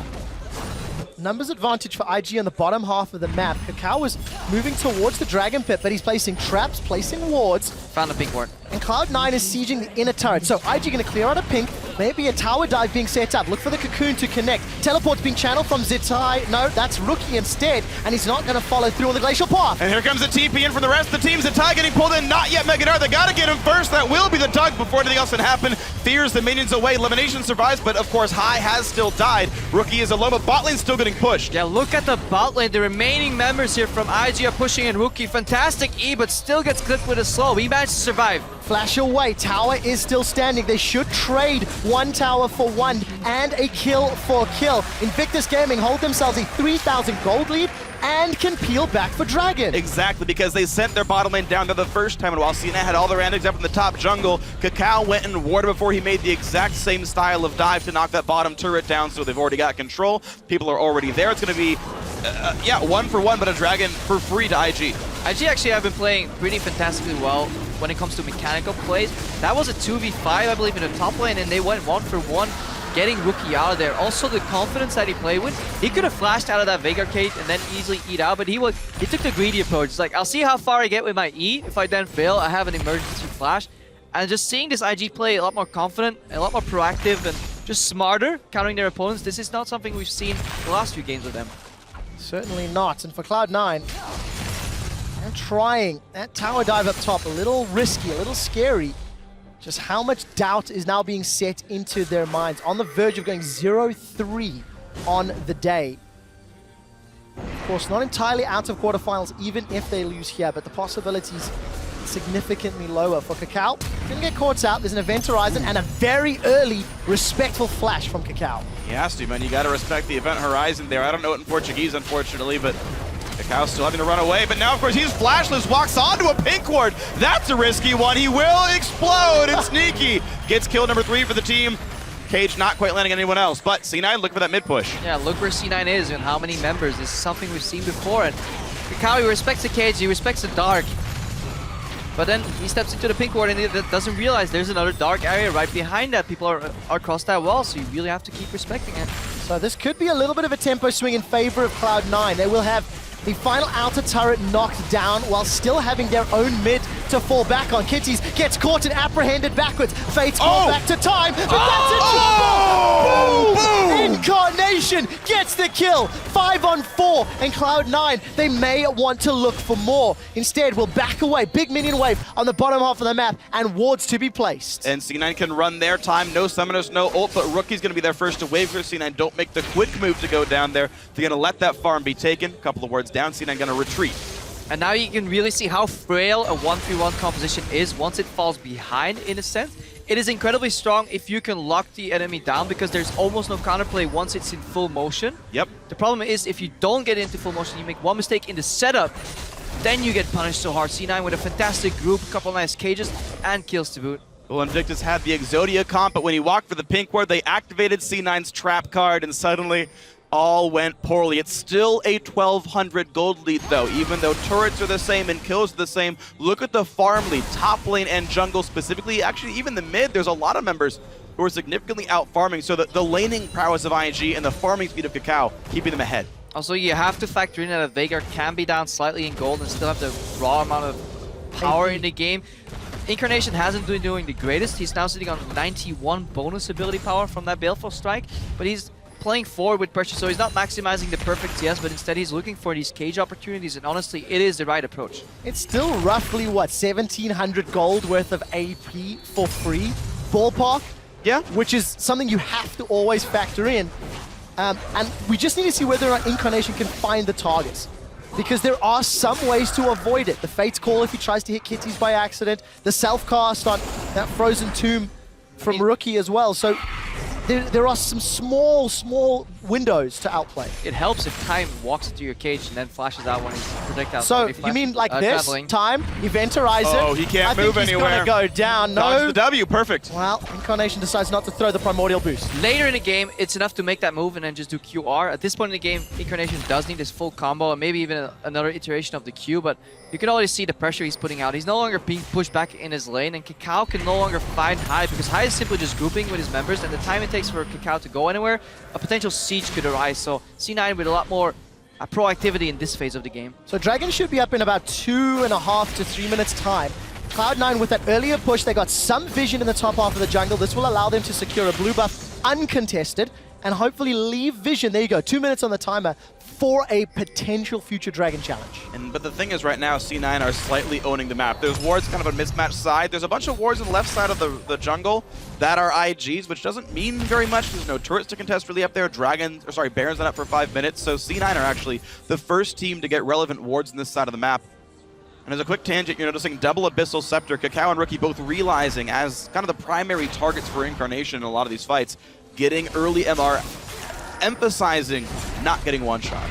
Numbers advantage for IG on the bottom half of the map. Kakao is moving towards the Dragon Pit, but he's placing traps, placing wards, Found a pink ward. and Cloud9 is sieging the inner turret. So IG going to clear out a pink, maybe a tower dive being set up. Look for the cocoon to connect. Teleport's being channeled from Zitai. No, that's Rookie instead, and he's not going to follow through on the Glacial Path. And here comes the TP in for the rest of the team. Zatai getting pulled in, not yet Mega Knarr. They got to get him first. That will be the dug before anything else can happen. Fears the minions away. Elimination survives, but of course High has still died. Rookie is alone, but bot lane's still getting pushed. Yeah, look at the bot lane. The remaining members here from IG are pushing in Rookie. Fantastic E, but still gets clipped with a slow. He managed to survive. Flash away. Tower is still standing. They should trade one tower for one and a kill for kill. Invictus Gaming hold themselves a 3,000 gold lead and can peel back for Dragon. Exactly, because they sent their bottom lane down there the first time, and while Cena had all their antics up in the top jungle, Kakao went and warded before he made the exact same style of dive to knock that bottom turret down, so they've already got control. People are already there. It's going to be, 1 for 1, but a Dragon for free to IG. IG actually have been playing pretty fantastically well when it comes to mechanical plays. That was a 2v5, I believe, in the top lane, and they went 1 for 1, getting Rookie out of there. Also, the confidence that he played with, he could have flashed out of that Veigar cage and then easily eat out, but he took the greedy approach. It's like, I'll see how far I get with my E. If I then fail, I have an emergency flash. And just seeing this IG play a lot more confident, a lot more proactive, and just smarter, countering their opponents, this is not something we've seen the last few games with them. Certainly not. And for Cloud9, they're trying that tower dive up top. A little risky, a little scary. Just how much doubt is now being set into their minds. On the verge of going 0-3 on the day. Of course, not entirely out of quarterfinals, even if they lose here, but the possibilities significantly lower for Kakao. Gonna get caught out. There's an Event Horizon and a very early, respectful flash from Kakao. He has to, man. You got to respect the Event Horizon there. I don't know it in Portuguese, unfortunately, but Kakao's still having to run away. But now, of course, he's flashless, walks onto a pink ward. That's a risky one. He will explode, and Sneaky gets kill number 3 for the team. Cage not quite landing on anyone else, but C9 looking for that mid push. Yeah, look where C9 is and how many members. This is something we've seen before. And Kakao, he respects the cage, he respects the dark. But then he steps into the pink ward and he doesn't realize there's another dark area right behind that. People are across that wall, so you really have to keep respecting it. So this could be a little bit of a tempo swing in favor of Cloud9. They will have the final outer turret knocked down while still having their own mid to fall back on. Kitties gets caught and apprehended backwards. Fate's called back to time, but that's a jumper! Boom! Incarnation gets the kill. 5 on 4, and Cloud9, they may want to look for more. Instead, we'll back away. Big minion wave on the bottom half of the map, and wards to be placed. And C9 can run their time. No summoners, no ult, but Rookie's going to be there first to wave for C9. Don't make the quick move to go down there. They're going to let that farm be taken. A couple of wards down, C9 going to retreat. And now you can really see how frail a 1v1 composition is once it falls behind, in a sense. It is incredibly strong if you can lock the enemy down because there's almost no counterplay once it's in full motion. Yep. The problem is if you don't get into full motion, you make one mistake in the setup, then you get punished so hard. C9 with a fantastic group, a couple nice cages, and kills to boot. Well, Invictus had the Exodia comp, but when he walked for the pink ward, they activated C9's trap card, and suddenly all went poorly. It's still a 1,200 gold lead, though, even though turrets are the same and kills are the same. Look at the farm lead, top lane and jungle specifically. Actually, even the mid, there's a lot of members who are significantly out farming, so the laning prowess of IG and the farming speed of Kakao keeping them ahead. Also, you have to factor in that a Veigar can be down slightly in gold and still have the raw amount of power in the game. Incarnation hasn't been doing the greatest. He's now sitting on 91 bonus ability power from that Baleful Strike, but he's playing forward with pressure, so he's not maximizing the perfect CS, but instead he's looking for these cage opportunities, and honestly, it is the right approach. It's still roughly, what, 1,700 gold worth of AP for free? Ballpark? Yeah. Which is something you have to always factor in. And we just need to see whether or not Incarnation can find the targets. Because there are some ways to avoid it. The Fate's Call if he tries to hit Kitties by accident. The self-cast on that Frozen Tomb from Rookie as well. So there are some small windows to outplay. It helps if Time walks into your cage and then flashes out when his projectile. So you mean like this? Traveling. Time, Eventorize it. Oh, he can't I think move he's anywhere. gonna go down. Dodge No. the W, perfect. Well, Incarnation decides not to throw the Primordial Boost. Later in the game, it's enough to make that move and then just do QR. At this point in the game, Incarnation does need his full combo and maybe even another iteration of the Q, but you can already see the pressure he's putting out. He's no longer being pushed back in his lane, and Kakao can no longer find High because High is simply just grouping with his members, and the time it takes for Kakao to go anywhere, a potential siege could arise. So C9 with a lot more proactivity in this phase of the game. So Dragon should be up in about 2.5 to 3 minutes time. Cloud9 with that earlier push, they got some vision in the top half of the jungle. This will allow them to secure a blue buff uncontested and hopefully leave vision. There you go, 2 minutes on the timer for a potential future Dragon challenge. But the thing is, right now, C9 are slightly owning the map. There's wards kind of a mismatched side. There's a bunch of wards on the left side of the jungle that are IGs, which doesn't mean very much. There's no turrets to contest really up there. Baron's not up for 5 minutes, so C9 are actually the first team to get relevant wards on this side of the map. And as a quick tangent, you're noticing double Abyssal Scepter, Kakao and Rookie both realizing as kind of the primary targets for Incarnation in a lot of these fights, getting early MR, emphasizing not getting one shot.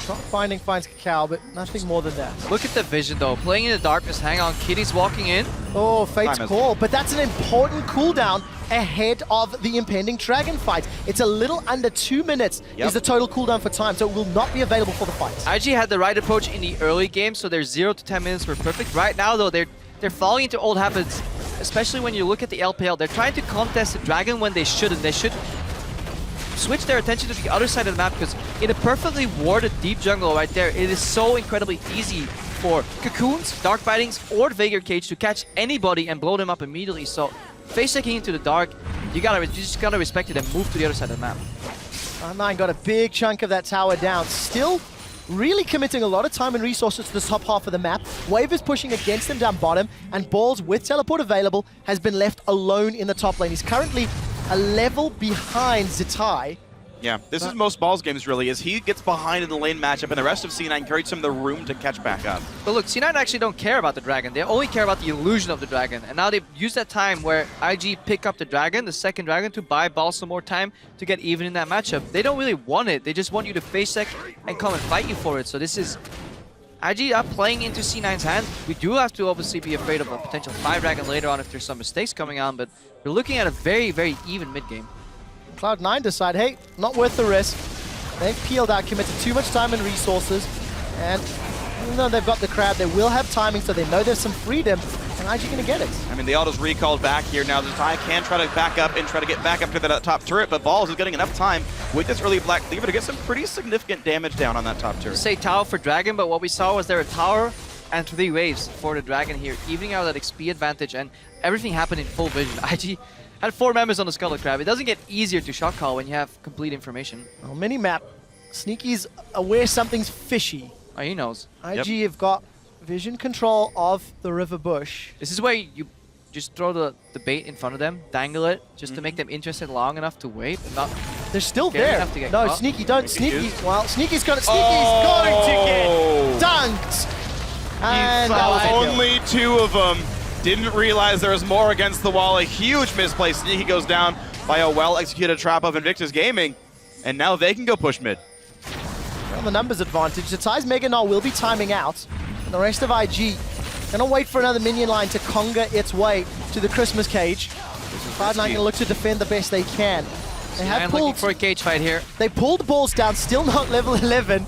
Not finding finds Kakao, but nothing more than that. Look at the vision though, playing in the darkness, hang on, Kitty's walking in. Oh, Fate's Time is- call, but that's an important cooldown ahead of the impending Dragon fight. It's a little under 2 minutes Yep. is the total cooldown for Time, so it will not be available for the fight. IG had the right approach in the early game, so their 0 to 10 minutes were perfect. Right now though, they're falling into old habits, especially when you look at the LPL. They're trying to contest the Dragon when they shouldn't. They should switch their attention to the other side of the map, because in a perfectly warded deep jungle right there, it is so incredibly easy for Cocoons, Dark Bitings, or Veigar Cage to catch anybody and blow them up immediately. So face checking into the dark, you just gotta respect it and move to the other side of the map. Cloud9 got a big chunk of that tower down. Still really committing a lot of time and resources to the top half of the map. Wave is pushing against them down bottom, and Balls, with teleport available, has been left alone in the top lane. He's currently a level behind Zitai. Yeah, this is most Balls games really, is he gets behind in the lane matchup and the rest of C9 carries some of the room to catch back up. But look, C9 actually don't care about the Dragon. They only care about the illusion of the Dragon. And now they've used that time where IG pick up the Dragon, the second Dragon, to buy Ball some more time to get even in that matchup. They don't really want it. They just want you to face check and come and fight you for it. So this is IG up playing into C9's hand. We do have to obviously be afraid of a potential 5 Dragon later on if there's some mistakes coming on, but we're looking at a very, very even mid-game. Cloud9 decide, hey, not worth the risk. They've peeled out, committed too much time and resources, and even though they've got the crowd, they will have timing, so they know there's some freedom, and IG gonna get it. I mean, the auto's recalled back here now. Zitai can try to back up and try to get back up to the top turret, but Balls is getting enough time with this early Black Cleaver to get some pretty significant damage down on that top turret. Say tower for Dragon, but what we saw was there a tower and 3 waves for the Dragon here, evening out that XP advantage, and everything happened in full vision. IG had 4 members on the Scarlet Crab. It doesn't get easier to shot call when you have complete information. Well, mini-map, Sneaky's aware something's fishy. Oh, he knows. IG have got vision control of the river bush. This is where you just throw the bait in front of them, dangle it, just to make them interested long enough to wait, and not... They're still Scary there. enough to get No, caught. Sneaky, don't. Sneaky. is. Well, Sneaky's going to get dunked. And that was a kill. Only 2 of them. Didn't realize there was more against the wall. A huge misplay. Sneaky goes down by a well-executed trap of Invictus Gaming. And now they can go push mid. Well, the numbers advantage. Zatai's Mega Null will be timing out. And the rest of IG gonna wait for another minion line to conga its way to the Christmas cage. Cloud9 gonna look to defend the best they can. They have And looking pulled. for a cage fight here. They pulled Balls down, still not level 11.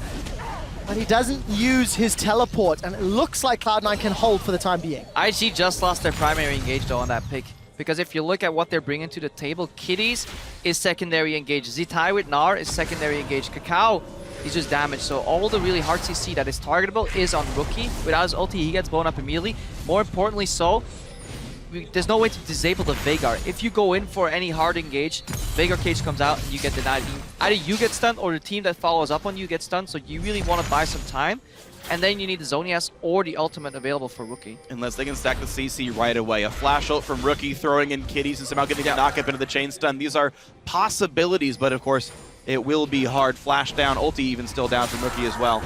But he doesn't use his teleport, and it looks like Cloud9 can hold for the time being. IG just lost their primary engage though on that pick. Because if you look at what they're bringing to the table, Kitties is secondary engage. Zitai with Gnar is secondary engage. Kakao is just damaged. So all the really hard CC that is targetable is on Rookie. Without his ulti, he gets blown up immediately. More importantly so, there's no way to disable the Veigar. If you go in for any hard engage, Veigar Cage comes out and you get denied. Either you get stunned or the team that follows up on you gets stunned, so you really want to buy some time. And then you need the Zonias or the ultimate available for Rookie. Unless they can stack the CC right away. A flash ult from Rookie, throwing in Kitties and somehow getting a knock up into the chain stun. These are possibilities, but of course, it will be hard. Flash down, ulti even still down from Rookie as well.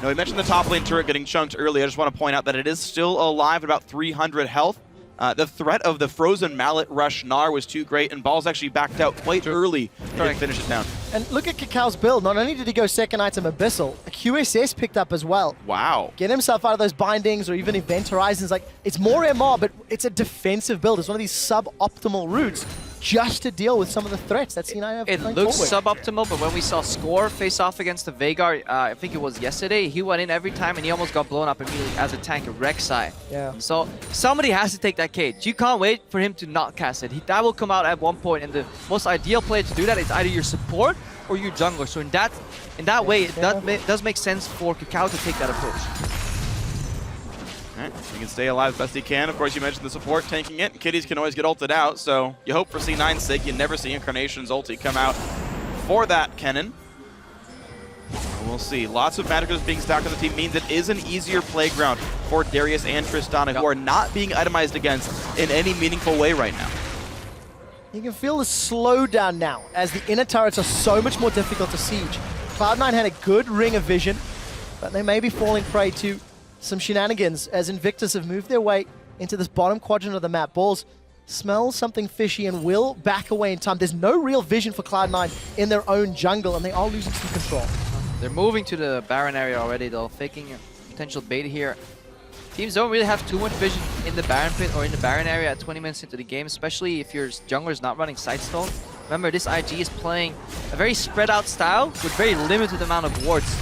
Now, we mentioned the top lane turret getting chunked earlier. I just want to point out that it is still alive at about 300 health. The threat of the Frozen Mallet Rush Gnar was too great, and Balls actually backed out quite early and finished it down. And look at Kakal's build. Not only did he go second item Abyssal, a QSS picked up as well. Wow. Get himself out of those bindings or even Event Horizons. Like, it's more MR, but it's a defensive build. It's one of these suboptimal routes just to deal with some of the threats that C9 have It going looks forward. suboptimal, but when we saw Score face off against the Veigar, I think it was yesterday, he went in every time and he almost got blown up immediately as a tank, Rek'Sai. Yeah. So somebody has to take that cage. You can't wait for him to not cast it. That will come out at one point, and the most ideal player to do that is either your support or your jungler. So in that way, it does make sense for Kakao to take that approach. All right, he can stay alive as best he can. Of course, you mentioned the support tanking it. Kitties can always get ulted out, so you hope for C9's sake you never see Incarnation's ulti come out for that, Kennen. And we'll see. Lots of Magicers being stacked on the team means it is an easier playground for Darius and Tristana, who are not being itemized against in any meaningful way right now. You can feel the slowdown now as the inner turrets are so much more difficult to siege. Cloud9 had a good ring of vision, but they may be falling prey to some shenanigans as Invictus have moved their way into this bottom quadrant of the map. Balls smell something fishy and will back away in time. There's no real vision for Cloud9 in their own jungle, and they are losing some control. They're moving to the Baron area already, though, faking a potential bait here. Teams don't really have too much vision in the Baron pit or in the Baron area at 20 minutes into the game, especially if your jungler is not running Sightstone. Remember, this IG is playing a very spread out style with very limited amount of wards.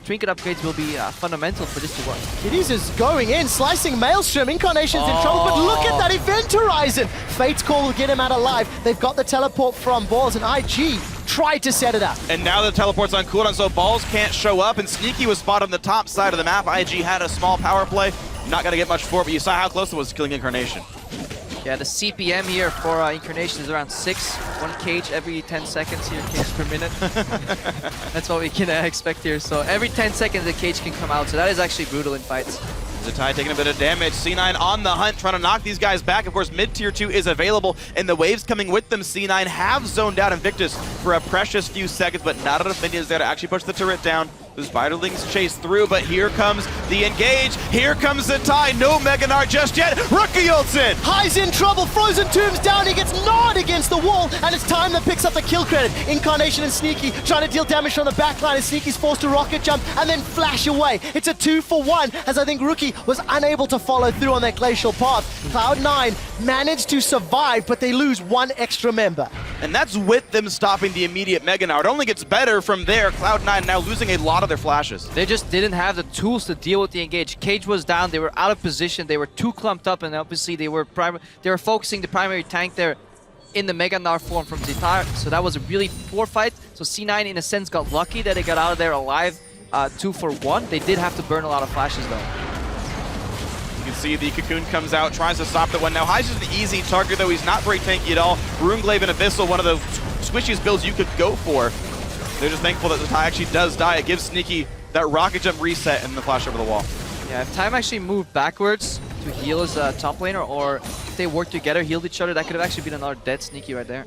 Trinket upgrades will be fundamental for this to work. Kitties is going in, slicing Maelstrom. Incarnation's in trouble, but look at that Event Horizon. Fate's Call will get him out alive. They've got the teleport from Balls, and IG tried to set it up. And now the teleport's on cooldown, so Balls can't show up, and Sneaky was spotted on the top side of the map. IG had a small power play. Not going to get much for it, but you saw how close it was to killing Incarnation. Yeah, the CPM here for Incarnation is around 6. 1 cage every 10 seconds here, cage per minute. That's what we can expect here. So every 10 seconds the cage can come out, so that is actually brutal in fights. Zatai taking a bit of damage. C9 on the hunt, trying to knock these guys back. Of course, mid-tier 2 is available, and the waves coming with them. C9 have zoned out Invictus for a precious few seconds, but not enough minions there to actually push the turret down. The Spiderlings chase through, but here comes the engage. Here comes Zatai. No Mega Gnar just yet. Rookie ults in. High's in trouble. Frozen Tomb's down. He gets gnawed against the wall, and it's time that picks up the kill credit. Incarnation and Sneaky trying to deal damage from the backline, and Sneaky's forced to rocket jump and then flash away. It's a 2-for-1, as I think Rookie was unable to follow through on that glacial path. Cloud9 managed to survive, but they lose one extra member. And that's with them stopping the immediate Mega Gnar. It only gets better from there. Cloud9 now losing a lot of their flashes. They just didn't have the tools to deal with the engage. Cage was down, they were out of position, they were too clumped up, and obviously they were focusing the primary tank there in the Mega Gnar form from Zitar. So that was a really poor fight. So C9 in a sense got lucky that they got out of there alive 2-for-1. They did have to burn a lot of flashes though. You can see the Cocoon comes out, tries to stop the one. Now Hy's just an easy target though, he's not very tanky at all. Runeglaive and Abyssal, one of the squishiest builds you could go for. They're just thankful that Zatai actually does die. It gives Sneaky that rocket jump reset and the flash over the wall. Yeah, if Time actually moved backwards to heal his top laner, or if they worked together, healed each other, that could have actually been another dead Sneaky right there.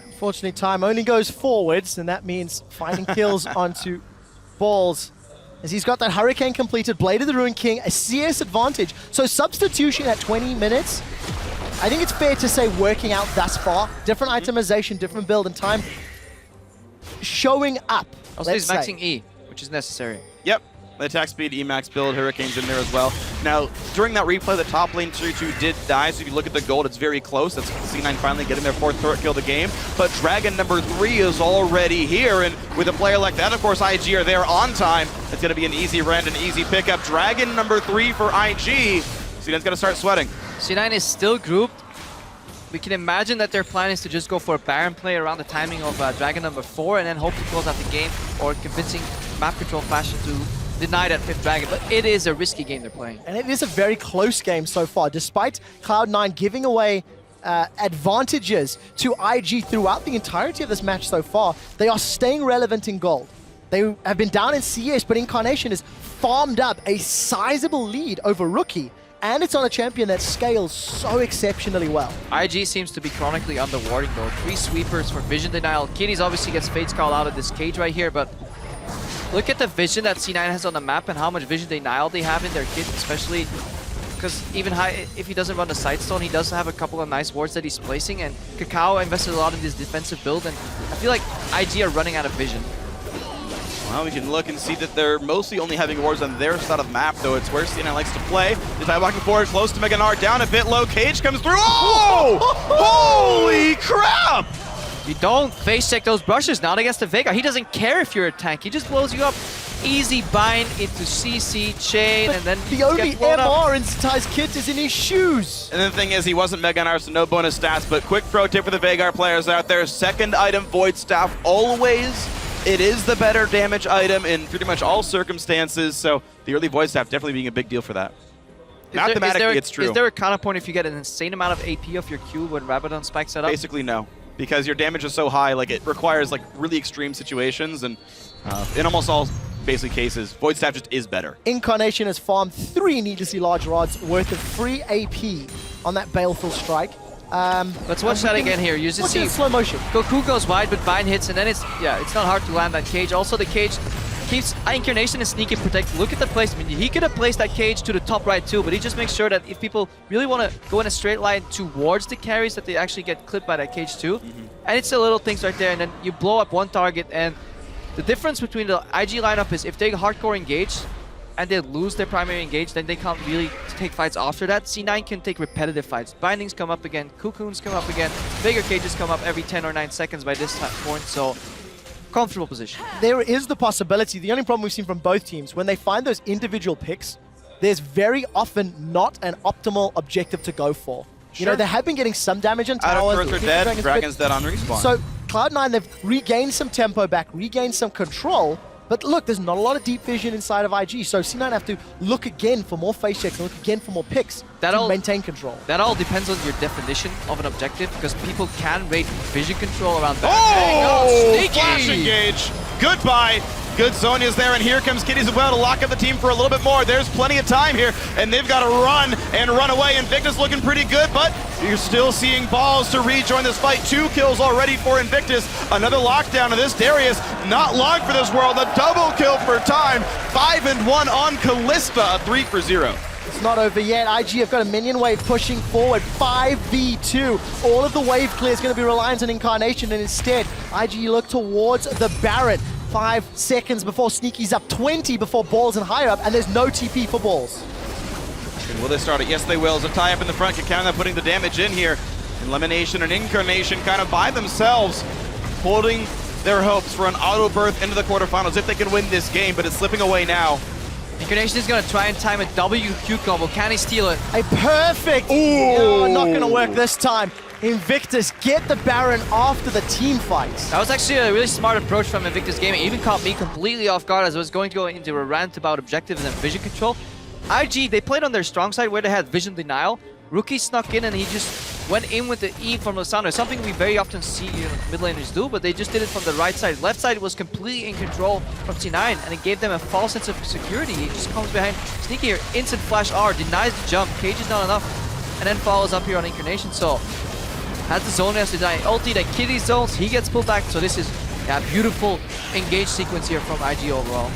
Unfortunately, Time only goes forwards, and that means finding kills onto Balls. As he's got that Hurricane completed, Blade of the Ruined King, a CS advantage. So substitution at 20 minutes, I think it's fair to say working out thus far. Different itemization, different build, and Time showing up. Also, let's he's maxing say. E, which is necessary. Yep, the attack speed, Emax build, Hurricane's in there as well. Now, during that replay, the top lane tier 2 did die, so if you look at the gold, it's very close. That's C9 finally getting their 4th turret kill of the game. But Dragon number 3 is already here, and with a player like that, of course, IG are there on time. It's going to be an easy rend, an easy pickup. Dragon number 3 for IG. C9's going to start sweating. C9 is still grouped. We can imagine that their plan is to just go for a Baron play around the timing of Dragon number 4 and then hope to close out the game, or convincing map control fashion to deny that 5th Dragon. But it is a risky game they're playing. And it is a very close game so far. Despite Cloud9 giving away advantages to IG throughout the entirety of this match so far, they are staying relevant in gold. They have been down in CS, but Incarnation has farmed up a sizable lead over Rookie, and it's on a champion that scales so exceptionally well. IG seems to be chronically under warding though. 3 sweepers for vision denial. Kitties obviously gets Fate's Call out of this cage right here, but look at the vision that C9 has on the map and how much vision denial they have in their kit, especially because even high, if he doesn't run the side stone, he does have a couple of nice wards that he's placing, and Kakao invested a lot in this defensive build, and I feel like IG are running out of vision. Well, we can look and see that they're mostly only having wars on their side of the map, though it's where C9 likes to play. Just by walking forward, close to Mega Gnar, down a bit low. Cage comes through. Oh! Holy crap! You don't face check those brushes, not against the Veigar. He doesn't care if you're a tank. He just blows you up. Easy bind into CC, chain, But and then the only get blown up. MR in Satai's kit is in his shoes. And the thing is, he wasn't Mega Gnar, so no bonus stats, but quick pro tip for the Veigar players out there. Second item, Void Staff, always. It is the better damage item in pretty much all circumstances, so the early Void Staff definitely being a big deal for that. Mathematically, it's true. Is there a counterpoint if you get an insane amount of AP off your Q when Rabadon spikes it up? Basically, no. Because your damage is so high, like it requires like really extreme situations, and in almost all basically cases, Void Staff just is better. Incarnation has farmed 3 needlessly large rods worth of free AP on that Baleful strike. Let's watch that again here. You just Watch it see in slow motion. Goku goes wide, but Bind hits, and then it's not hard to land that cage. Also, the cage keeps Incarnation and Sneaky protect. Look at the placement. He could have placed that cage to the top right too, but he just makes sure that if people really want to go in a straight line towards the carries, that they actually get clipped by that cage too. And it's the little things right there, and then you blow up one target. And the difference between the IG lineup is if they hardcore engage and they lose their primary engage, then they can't really take fights after that. C9 can take repetitive fights. Bindings come up again, Cocoons come up again, bigger cages come up every 10 or 9 seconds by this point, so comfortable position. There is the possibility, the only problem we've seen from both teams, when they find those individual picks, there's very often not an optimal objective to go for. You know, they have been getting some damage on Out towers. of Earth are dead, Dragon's dead on respawn. So Cloud9, they've regained some tempo back, regained some control, but look, there's not a lot of deep vision inside of IG, so C9 have to look again for more face checks and look again for more picks to maintain control. That all depends on your definition of an objective, because people can rate vision control around that. Oh! Sneaky! Flash engage. Goodbye. Good Sonya's there, and here comes Kitties as well to lock up the team for a little bit more. There's plenty of time here, and they've got to run and run away. Invictus looking pretty good, but you're still seeing Balls to rejoin this fight. 2 kills already for Invictus. Another lockdown of this. Darius, not long for this world. A double kill for Time. 5 and 1 on Kalista. A 3 for 0. It's not over yet. IG have got a minion wave pushing forward. 5v2. All of the wave clear is going to be reliant on Incarnation, and instead, IG look towards the Baron. 5 seconds before Sneaky's up, 20 before Balls and higher up, and there's no TP for Balls. And will they start it? Yes, they will. Zatai up in the front, Kakao putting the damage in here. Elimination and Incarnation kind of by themselves, holding their hopes for an auto berth into the quarterfinals if they can win this game, but it's slipping away now. Incarnation is going to try and time a WQ combo. Can he steal it? A perfect! Oh, not going to work this time. Invictus get the Baron after the team fights. That was actually a really smart approach from Invictus Gaming. It even caught me completely off guard as I was going to go into a rant about objectives and vision control. IG, they played on their strong side where they had vision denial. Rookie snuck in and he just went in with the E from Losano. Something we very often see mid laners do, but they just did it from the right side. Left side was completely in control from C9, and it gave them a false sense of security. He just comes behind Sneaky here, instant flash R, denies the jump, cage is not enough, and then follows up here on Incarnation. So has the zone, has to deny ulti, that Kitty zones, he gets pulled back. So this is a beautiful engage sequence here from IG overall.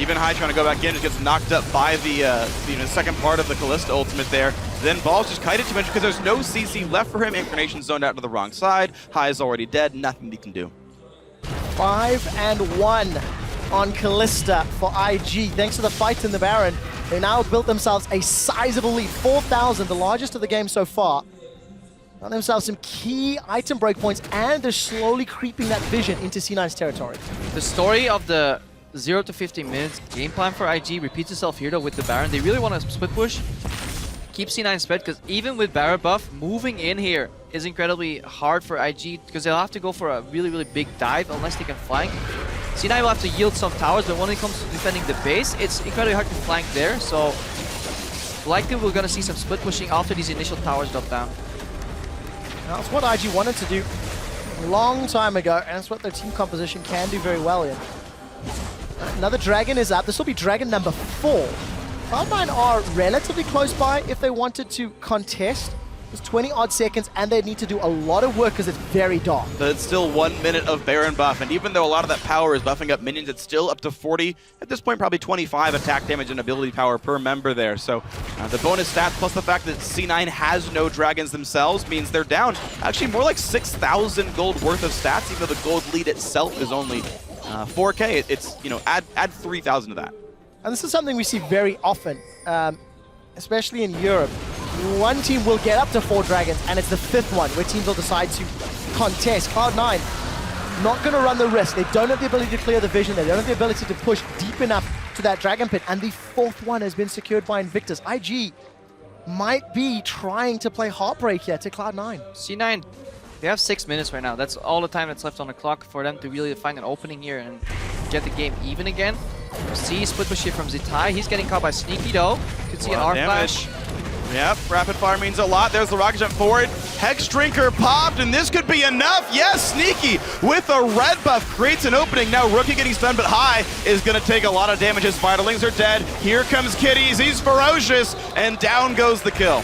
Even High trying to go back in, just gets knocked up by the second part of the Kalista ultimate there. Then Balls just kited too much because there's no CC left for him. Incarnation zoned out to the wrong side. High is already dead, nothing he can do. 5 and 1 on Kalista for IG. Thanks to the fight in the Baron, they now built themselves a sizable lead. 4,000, the largest of the game so far. Got themselves some key item breakpoints, and they're slowly creeping that vision into C9's territory. The story of the 0 to 15 minutes game plan for IG repeats itself here though with the Baron. They really want to split push, keep C9 spread, because even with Baron buff, moving in here is incredibly hard for IG because they'll have to go for a really, really big dive unless they can flank. C9 will have to yield some towers, but when it comes to defending the base, it's incredibly hard to flank there. So likely we're going to see some split pushing after these initial towers drop down. That's what IG wanted to do a long time ago, and that's what their team composition can do very well in. Another Dragon is up. This will be Dragon number 4. Cloud9 are relatively close by if they wanted to contest. It's 20 odd seconds, and they need to do a lot of work because it's very dark. But it's still 1 minute of Baron buff, and even though a lot of that power is buffing up minions, it's still up to 40. At this point, probably 25 attack damage and ability power per member there. So the bonus stats plus the fact that C9 has no dragons themselves means they're down actually more like 6,000 gold worth of stats, even though the gold lead itself is only 4K. It's, you know, add 3,000 to that. And this is something we see very often, especially in Europe. One team will get up to 4 dragons, and it's the 5th one where teams will decide to contest. Cloud9 not going to run the risk. They don't have the ability to clear the vision. They don't have the ability to push deep enough to that dragon pit. And the 4th one has been secured by Invictus. IG might be trying to play Heartbreak here to Cloud9. C9, they have 6 minutes right now. That's all the time that's left on the clock for them to really find an opening here and get the game even again. See split push here from Zitai. He's getting caught by Sneaky though. You can see an arc flash. Yep, rapid fire means a lot. There's the rocket jump forward. Hex Drinker popped, and this could be enough. Yes, Sneaky with a red buff creates an opening. Now Rookie getting stunned, but High is going to take a lot of damage. His Spiderlings are dead. Here comes Kitties. He's ferocious, and down goes the kill.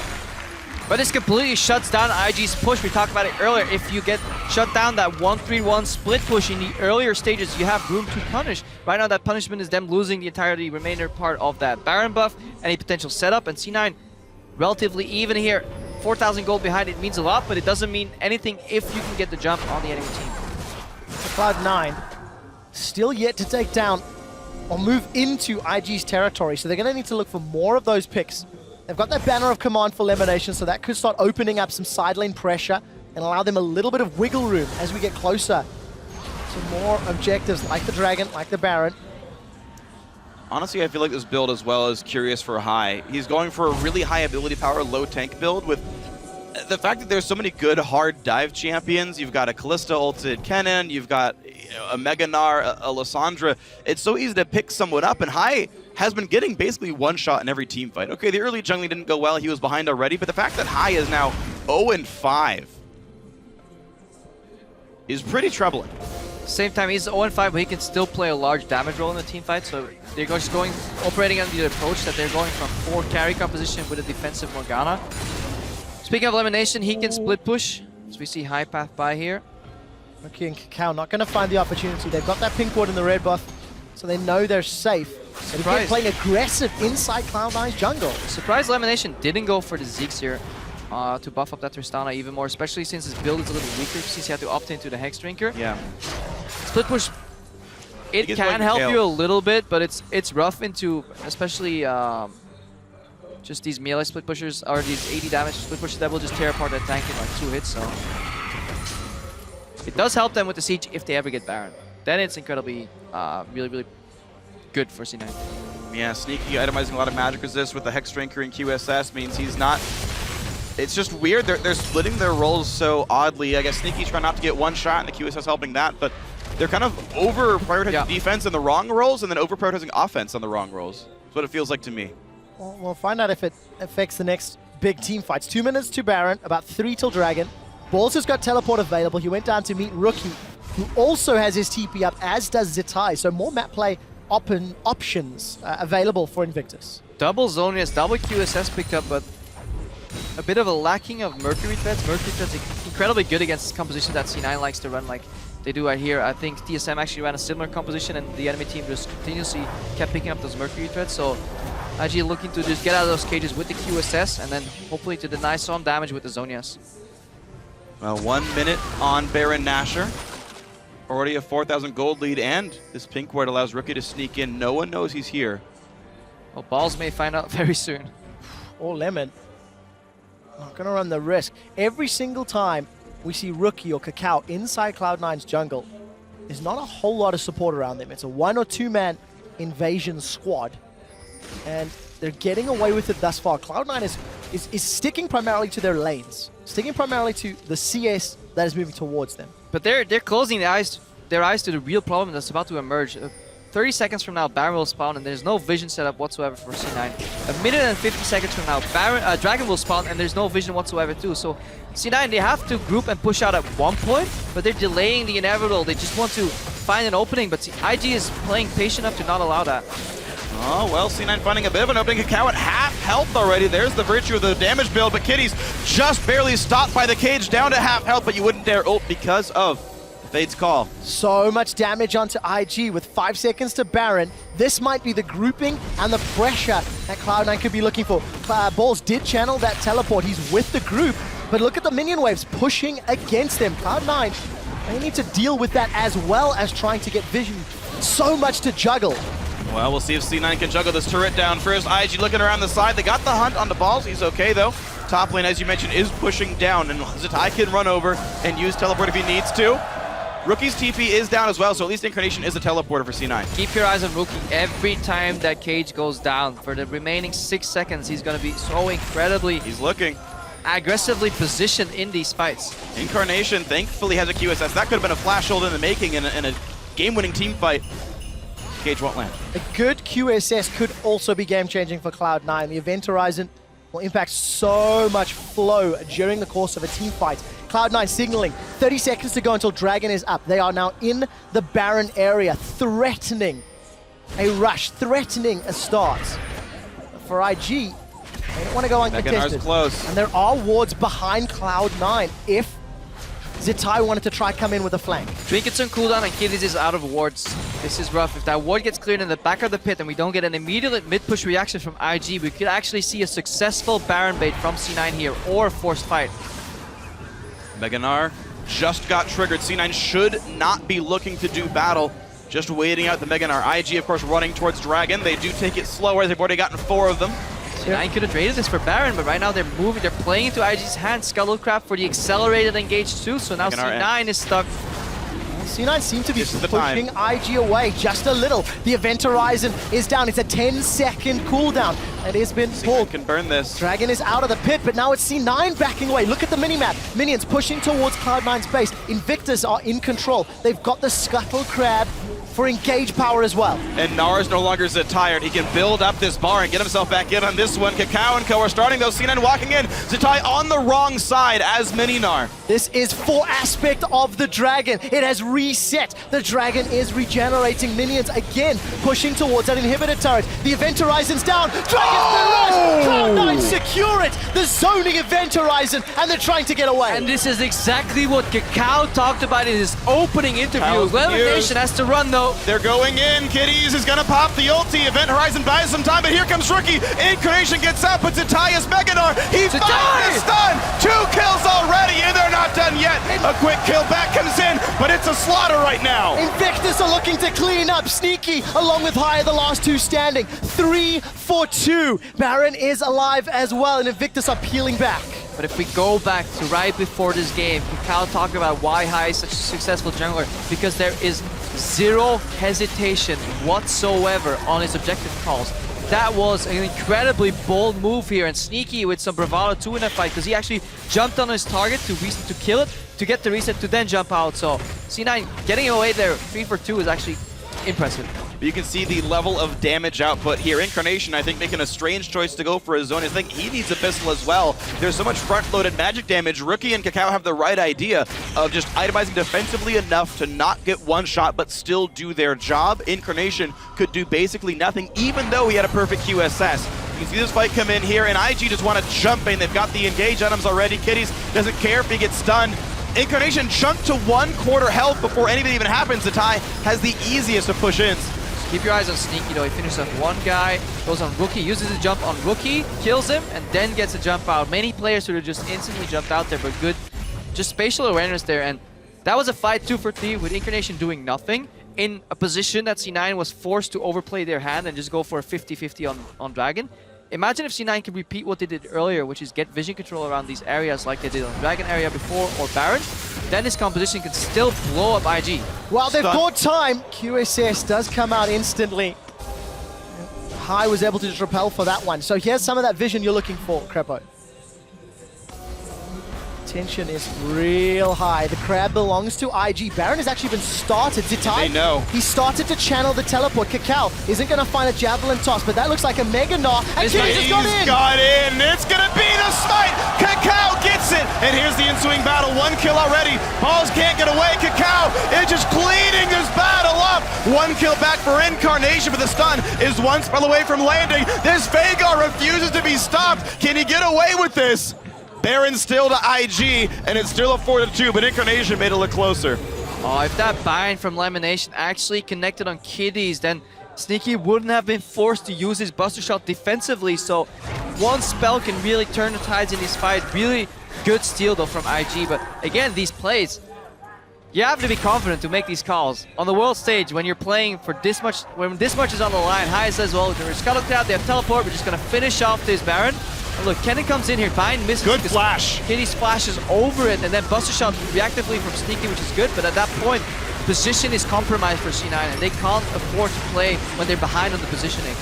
But this completely shuts down IG's push. We talked about it earlier. If you get shut down that 1-3-1 split push in the earlier stages, you have room to punish. Right now, that punishment is them losing the entirety remainder part of that Baron buff, any potential setup, and C9 relatively even here. 4,000 gold behind it means a lot, but it doesn't mean anything if you can get the jump on the enemy team. Cloud9 still yet to take down or move into IG's territory, so they're going to need to look for more of those picks. They've got that banner of command for elimination, so that could start opening up some side lane pressure and allow them a little bit of wiggle room as we get closer to more objectives like the Dragon, like the Baron. Honestly, I feel like this build as well is curious for High. He's going for a really high ability power, low tank build with the fact that there's so many good hard dive champions. You've got a Kalista ulted Kennen, you've got a Mega Gnar, a Lissandra. It's so easy to pick someone up, and High has been getting basically one shot in every team fight. Okay, the early jungling didn't go well, he was behind already, but the fact that High is now 0-5 is pretty troubling. Same time, he's 0-5, but he can still play a large damage role in the team fight, so they're just operating under the approach that they're going from 4 carry composition with a defensive Morgana. Speaking of elimination, he can split push, as we see High path by here. Rookie and Kakao not going to find the opportunity. They've got that pink ward and the red buff, so they know they're safe. But again, playing aggressive inside Cloud9's jungle. Surprise elimination didn't go for the Zeeks here to buff up that Tristana even more, especially since his build is a little weaker, since he had to opt into the Hex Drinker. Yeah. Split push, it can help you a little bit, but it's rough into, especially just these melee split pushers, or these 80 damage split pushers that will just tear apart that tank in like 2 hits, so. It does help them with the siege if they ever get Baron. Then it's incredibly, really, really good for C9. Yeah, Sneaky itemizing a lot of magic resist with the Hex Drinker and QSS means he's not... It's just weird, they're splitting their roles so oddly. I guess Sneaky's trying not to get one shot and the QSS helping that, but they're kind of over-prioritizing defense in the wrong roles and then over-prioritizing offense on the wrong roles. That's what it feels like to me. Well, we'll find out if it affects the next big team fights. 2 minutes to Baron, about 3 till Dragon. Balls has got teleport available. He went down to meet Rookie, who also has his TP up, as does Zitai. So more map play options available for Invictus. Double Zonius, double QSS picked up, but a bit of a lacking of Mercury threats. Mercury threats are incredibly good against composition that C9 likes to run like they do right here. I think TSM actually ran a similar composition and the enemy team just continuously kept picking up those Mercury threats. So IG looking to just get out of those cages with the QSS and then hopefully to deny some damage with the Zonias. Well, 1 minute on Baron Nashor. Already a 4,000 gold lead, and this pink ward allows Rookie to sneak in. No one knows he's here. Well, Balls may find out very soon. Or Lemon. Not going to run the risk. Every single time we see Rookie or Kakao inside Cloud9's jungle, there's not a whole lot of support around them. It's a 1 or 2 man invasion squad. And they're getting away with it thus far. Cloud9 is sticking primarily to their lanes. Sticking primarily to the CS that is moving towards them. But they're closing their eyes to the real problem that's about to emerge. 30 seconds from now, Baron will spawn, and there's no vision setup whatsoever for C9. A minute and 50 seconds from now, Dragon will spawn, and there's no vision whatsoever too. So C9, they have to group and push out at one point, but they're delaying the inevitable. They just want to find an opening, but IG is playing patient enough to not allow that. Oh, well, C9 finding a bit of an opening. Kakao at half health already. There's the virtue of the damage build, but Kitty's just barely stopped by the cage, down to half health, but you wouldn't dare ult because of Fade's call. So much damage onto IG with 5 seconds to Baron. This might be the grouping and the pressure that Cloud9 could be looking for. Balls did channel that teleport. He's with the group, but look at the minion waves pushing against them. Cloud9, they need to deal with that as well as trying to get vision. So much to juggle. Well, we'll see if C9 can juggle this turret down first. IG looking around the side. They got the hunt on the balls. He's okay, though. Top lane, as you mentioned, is pushing down, and Zatai can run over and use teleport if he needs to. Rookie's TP is down as well, so at least Incarnation is a teleporter for C9. Keep your eyes on Rookie every time that cage goes down. For the remaining 6 seconds, he's going to be so incredibly He's looking. aggressively positioned in these fights. Incarnation thankfully has a QSS. That could have been a flash hold in the making in a game-winning team fight. Cage won't land. A good QSS could also be game-changing for Cloud9. The Event Horizon will impact so much flow during the course of a team fight. Cloud9 signaling 30 seconds to go until Dragon is up. They are now in the Baron area, threatening a rush, threatening a start. For IG, they don't want to go uncontested. Meganar's close. And there are wards behind Cloud9 if Zatai wanted to try come in with a flank. Trinkets on cooldown and Kiddies is out of wards. This is rough. If that ward gets cleared in the back of the pit and we don't get an immediate mid-push reaction from IG, we could actually see a successful Baron bait from C9 here, or a forced fight. Meganar just got triggered. C9 should not be looking to do battle. Just waiting out the Meganar. IG, of course, running towards Dragon. They do take it slower. They've already gotten 4 of them. C9 could have traded this for Baron, but right now they're moving. They're playing into IG's hands. Scuttlecraft for the accelerated engage too, so now Meganar C9 is stuck. C9 seem to be This is the pushing time. IG away just a little. The Event Horizon is down. It's a 10-second cooldown. It has been pulled. Can burn this. Dragon is out of the pit, but now it's C9 backing away. Look at the minimap. Minions pushing towards Cloud9's base. Invictus are in control. They've got the Scuttle Crab for engage power as well. And Nars no longer is tired. He can build up this bar and get himself back in on this one. Kakao and Co are starting though. C9 walking in. Zatai on the wrong side as Mininar. This is full aspect of the Dragon. It has reset. The Dragon is regenerating minions again, pushing towards that inhibitor turret. The Event Horizon's down. Dragon's been rushed. Cloud9 secure it. The zoning Event Horizon, and they're trying to get away. And this is exactly what Kakao talked about in his opening interview. Kyle's Well, confused. Nation has to run though. They're going in. Kitties is gonna pop the ulti. Event Horizon buys some time, but here comes Rookie. Incarnation gets up, but Zatai is Meganar. He Zatai! finds the stun. 2 kills already, and they're not done yet. A quick kill back comes in, but it's a slaughter right now. Invictus are looking to clean up. Sneaky, along with High, the last 2 standing. 3 for 2. Baron is alive as well, and Invictus are peeling back. But if we go back to right before this game, Kakao talked about why High is such a successful jungler, because there is zero hesitation whatsoever on his objective calls. That was an incredibly bold move here, and Sneaky with some bravado too in that fight, because he actually jumped on his target to kill it, to get the reset, to then jump out. So C9 getting him away there, 3 for 2 is actually impressive. But you can see the level of damage output here. Incarnation, I think, making a strange choice to go for his zone. I think he needs a pistol as well. There's so much front-loaded magic damage. Rookie and Kakao have the right idea of just itemizing defensively enough to not get one shot, but still do their job. Incarnation could do basically nothing, even though he had a perfect QSS. You can see this fight come in here, and IG just want to jump in. They've got the engage items already. Kitties doesn't care if he gets stunned. Incarnation jumped to 1/4 health before anything even happens. Zatai has the easiest of push-ins. Keep your eyes on Sneaky though. He finishes off one guy, goes on Rookie, uses a jump on Rookie, kills him, and then gets a jump out. Many players would have just instantly jumped out there, but good, just spatial awareness there. And that was a fight 2 for 3 with Incarnation doing nothing in a position that C9 was forced to overplay their hand and just go for a 50-50 on Dragon. Imagine if C9 can repeat what they did earlier, which is get vision control around these areas like they did on Dragon area before or Baron. Then this composition can still blow up IG. While they've Stun. got time, QSS does come out instantly. High was able to just repel for that one. So here's some of that vision you're looking for, Crepo. Tension is real high. The crab belongs to IG. Baron has actually been started. Zatai, They know. he started to channel the teleport. Kakao isn't going to find a javelin toss, but that looks like a Meganar. And It's Kitties has got in! Got in. It's going to be the smite. Kakao gets takes it, and here's the ensuing battle. 1 kill already. Balls can't get away. Kakao is just cleaning this battle up. 1 kill back for Incarnation, but the stun is 1 spell away from landing. This Veigar refuses to be stopped. Can he get away with this? Baron still to IG, and it's still a 4-2, but Incarnation made it look closer. Oh, if that bind from Lamination actually connected on Kitties, then Sneaky wouldn't have been forced to use his Buster Shot defensively, so one spell can really turn the tides in this fight. Really good steal though from IG, but again, these plays, you have to be confident to make these calls. On the world stage, when you're playing for this much, when this much is on the line, Hai says, well, there's Scuttle Cloud, they have Teleport, we're just gonna finish off this Baron. And look, Kennen comes in here, Bind misses. Good flash. Kitty splashes over it, and then Buster Shot reactively from Sneaky, which is good, but at that point, position is compromised for C9, and they can't afford to play when they're behind on the positioning.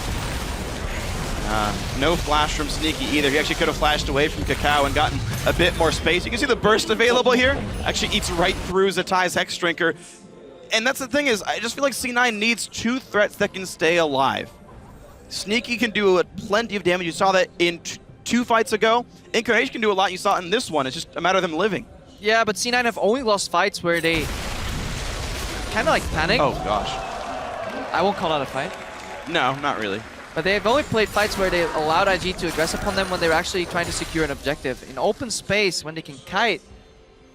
No flash from Sneaky either. He actually could have flashed away from Kakao and gotten a bit more space. You can see the burst available here. Actually eats right through Zatai's Hex Drinker. And that's the thing is, I just feel like C9 needs 2 threats that can stay alive. Sneaky can do plenty of damage. You saw that in 2 fights ago. Incarnation can do a lot. You saw it in this one. It's just a matter of them living. Yeah, but C9 have only lost fights where they kind of like panic. Oh gosh. I won't call that a fight. No, not really. But they've only played fights where they allowed IG to aggress upon them when they're actually trying to secure an objective. In open space, when they can kite,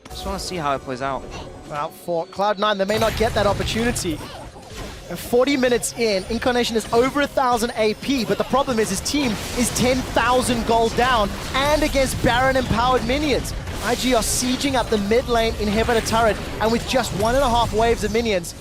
just want to see how it plays out. Well, for Cloud9, they may not get that opportunity. And 40 minutes in, Incarnation is over 1,000 AP, but the problem is his team is 10,000 gold down and against Baron-empowered minions. IG are sieging up the mid lane inhibitor turret, and with just 1.5 waves of minions,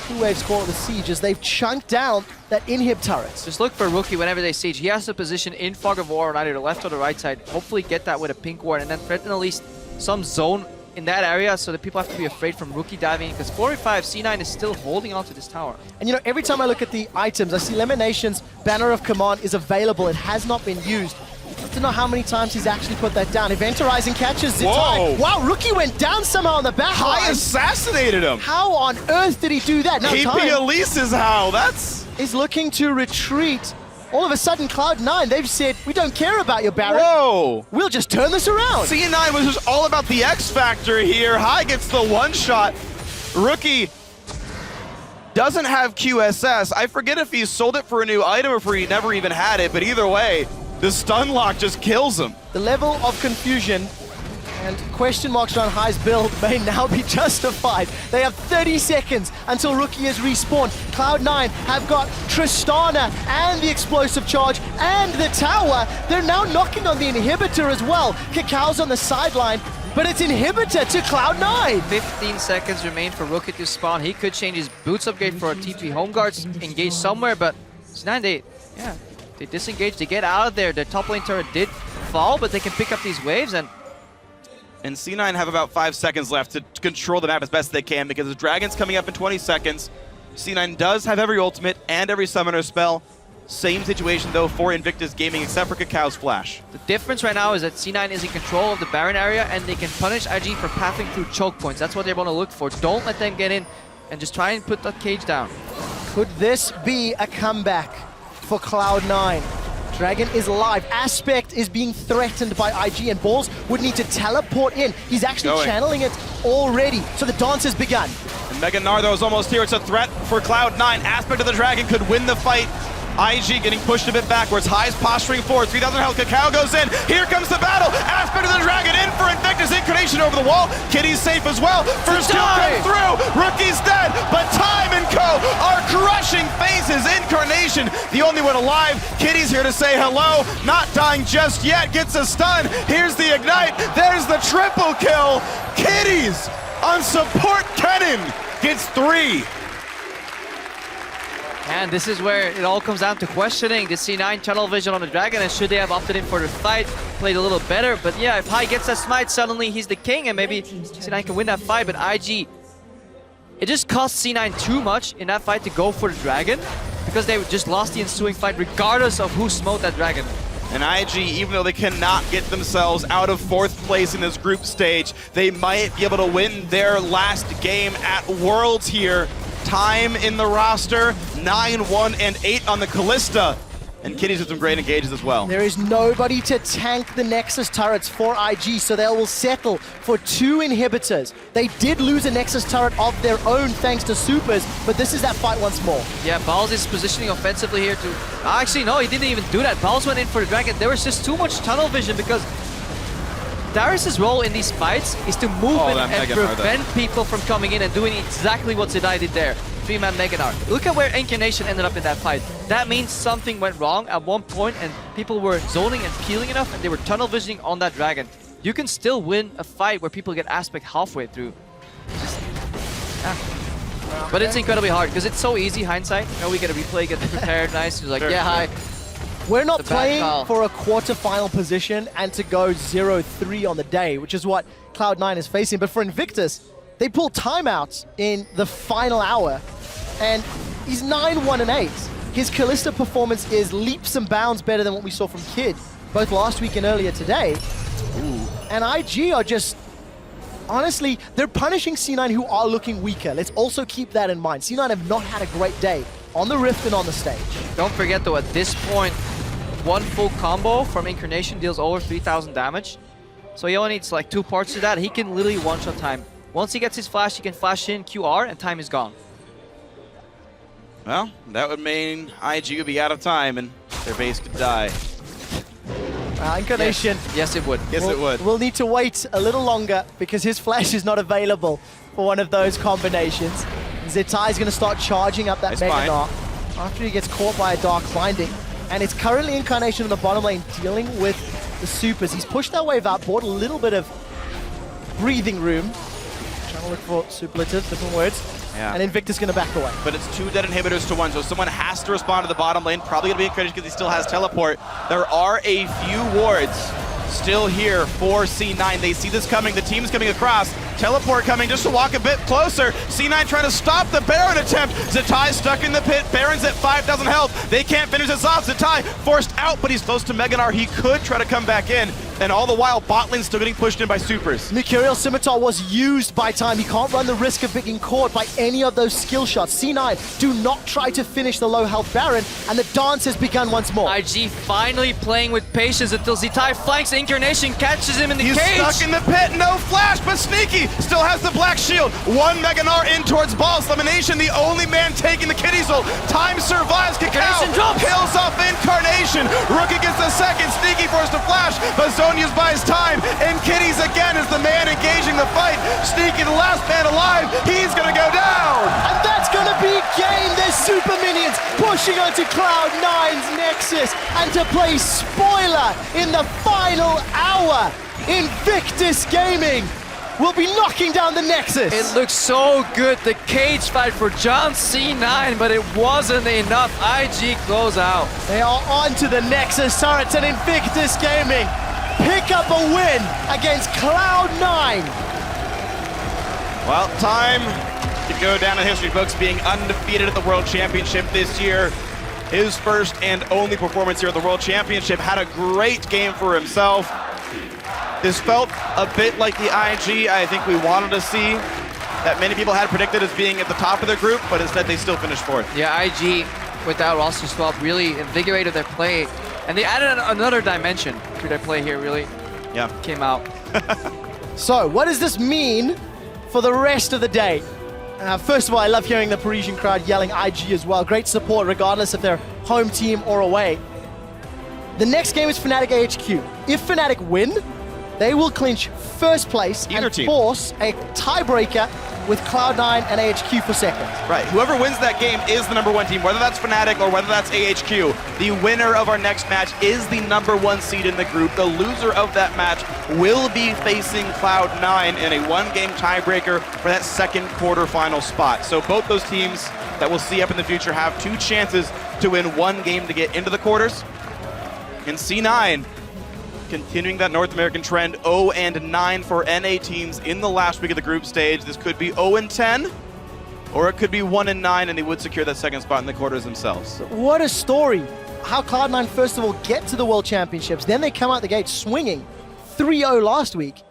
2 waves call it the siege as they've chunked down that inhib turrets. Just look for Rookie whenever they siege. He has to position in Fog of War on either the left or the right side. Hopefully get that with a pink ward and then threaten at least some zone in that area so that people have to be afraid from Rookie diving in, because 4v5, C9 is still holding on to this tower. And you know, every time I look at the items, I see Lemonation's Banner of Command is available. It has not been used. I don't know how many times he's actually put that down. Eventurizing catches Zatai. Whoa. Wow, Rookie went down somehow on the back Hai line. assassinated him. How on earth did he do that? Now KP Elise is how. That's... is looking to retreat. All of a sudden, Cloud9, they've said, we don't care about your Baron. Whoa. We'll just turn this around. C9 was just all about the X factor here. Hai gets the 1-shot. Rookie doesn't have QSS. I forget if he sold it for a new item or if he never even had it, but either way, the stun lock just kills him. The level of confusion and question marks on Hai's build may now be justified. They have 30 seconds until Rookie is respawned. Cloud9 have got Tristana and the explosive charge and the tower. They're now knocking on the inhibitor as well. Kakao's on the sideline, but it's inhibitor to Cloud9. 15 seconds remain for Rookie to spawn. He could change his boots upgrade for a TP home guards, engage somewhere, but C9, they disengage, they get out of there. Their top lane turret did fall, but they can pick up these waves, and C9 have about 5 seconds left to control the map as best they can because the Dragon's coming up in 20 seconds. C9 does have every ultimate and every summoner spell. Same situation though for Invictus Gaming except for Kakao's flash. the difference right now is that C9 is in control of the Baron area and they can punish IG for pathing through choke points. That's what they want to look for. Don't let them get in and just try and put that cage down. Could this be a comeback for Cloud9? Dragon is live. Aspect is being threatened by IG, and Balls would need to teleport in. He's actually channeling it already. So the dance has begun. And Mega Nardo is almost here. It's a threat for Cloud9. Aspect of the Dragon could win the fight. IG getting pushed a bit backwards. Hai's posturing forward. 3,000 health. Kakao goes in. Here comes the battle. Aspect of the Dragon in for Invictus. Incarnation over the wall. Kitty's safe as well. First kill comes through. Rookie's dead. But Time and Co. are crushing faces. Incarnation, the only one alive. Kitty's here to say hello. Not dying just yet. Gets a stun. Here's the Ignite. There's the triple kill. Kitty's on support. Kennen gets 3. And this is where it all comes down to questioning the C9 tunnel vision on the Dragon, and should they have opted in for the fight, played a little better. But yeah, if Hai gets that smite, suddenly he's the king and maybe C9 can win that fight. But IG, it just cost C9 too much in that fight to go for the Dragon because they just lost the ensuing fight regardless of who smote that Dragon. And IG, even though they cannot get themselves out of 4th place in this group stage, they might be able to win their last game at Worlds here. Time in the roster, 9, 1, and 8 on the Callista. and Kitties with some great engages as well. There is nobody to tank the Nexus turrets for IG, so they will settle for 2 inhibitors. They did lose a Nexus turret of their own thanks to Supers, but this is that fight once more. Yeah, Balz is positioning offensively here to... Actually, no, he didn't even do that. Balz went in for the Dragon. There was just too much tunnel vision because Darius' role in these fights is to move in that and Mega Gnar, prevent people from coming in and doing exactly what Zidai did there. 3-man Mega Gnar. Look at where Incarnation ended up in that fight. That means something went wrong at one point and people were zoning and peeling enough and they were tunnel visioning on that Dragon. You can still win a fight where people get Aspect halfway through. But it's incredibly hard because it's so easy, hindsight. You know, we get a replay, get prepared, nice. You're like, yeah, hi. We're not The bad playing call. for a quarterfinal position and to go 0-3 on the day, which is what Cloud9 is facing. But for Invictus, they pull timeouts in the final hour, and he's 9-1-8. His Kalista performance is leaps and bounds better than what we saw from Kid, both last week and earlier today. And IG are just, honestly, they're punishing C9 who are looking weaker. Let's also keep that in mind. C9 have not had a great day on the Rift and on the stage. Don't forget though, at this point, one full combo from Incarnation deals over 3,000 damage. So he only needs like 2 parts to that. He can literally one-shot time. Once he gets his flash, he can flash in QR and time is gone. Well, that would mean IG would be out of time and their base could die. Incarnation. Yes, it would. Yes, it would. We'll need to wait a little longer because his flash is not available for one of those combinations. Zetai is going to start charging up that Nice Mega find. Gnar after he gets caught by a Dark Binding. And it's currently Incarnation in the bottom lane dealing with the Supers. He's pushed that wave out, bought a little bit of breathing room. Trying to look for superlatives, different words. Yeah. And Invictus going to back away. But it's 2 dead inhibitors to 1, so someone has to respond to the bottom lane. Probably going to be Incarnation because he still has teleport. There are a few wards still here for C9. They see this coming. The team's coming across. Teleport coming just to walk a bit closer. C9 trying to stop the Baron attempt. Zetai stuck in the pit. Baron's at 5,000 health. They can't finish this off. Zetai forced out, but he's close to Mega Gnar. He could try to come back in. And all the while, bot lane's still getting pushed in by Supers. Mercurial Scimitar was used by time. He can't run the risk of being caught by any of those skill shots. C9 do not try to finish the low health Baron, and the dance has begun once more. IG finally playing with patience until Zetai flanks Incarnation, catches him in the He's cage. stuck in the pit, no flash, but Sneaky still has the black shield. 1 Mega Gnar in towards Balz. Elimination, the only man taking the Kitties ult. Time survives. Cacao Incarnation drops. kills off Incarnation. Rookie gets the second. Sneaky forced to flash, but Zonia's buys time. And Kitties again is the man engaging the fight. Sneaky, the last man alive. He's gonna go down. And that's gonna be game. There's super minions pushing onto Cloud9's Nexus. And to play spoiler in the final hour, Invictus Gaming will be knocking down the Nexus. It looks so good, the cage fight for John C9, but it wasn't enough. IG close out. They are on to the Nexus turrets, and Invictus Gaming pick up a win against Cloud9. Well, time to go down in history books being undefeated at the World Championship this year. His first and only performance here at the World Championship. Had a great game for himself. This felt a bit like the IG I think we wanted to see, that many people had predicted as being at the top of their group, but instead they still finished 4th. Yeah, IG, without roster swap, really invigorated their play. And they added another dimension to their play here, really Yeah. came out. So, what does this mean for the rest of the day? First of all, I love hearing the Parisian crowd yelling IG as well. Great support, regardless if they're home team or away. The next game is Fnatic AHQ. If Fnatic win, they will clinch first place Either and team. force a tiebreaker with Cloud9 and AHQ for second. Right, whoever wins that game is the #1 team, whether that's Fnatic or whether that's AHQ. The winner of our next match is the #1 seed in the group. The loser of that match will be facing Cloud9 in a 1-game tiebreaker for that second quarterfinal spot. So both those teams that we'll see up in the future have 2 chances to win 1 game to get into the quarters. And C9 continuing that North American trend, 0-9 for NA teams in the last week of the group stage. This could be 0-10, or it could be 1-9, and they would secure that second spot in the quarters themselves. What a story. How Cloud9 first of all get to the World Championships, then they come out the gate swinging 3-0 last week,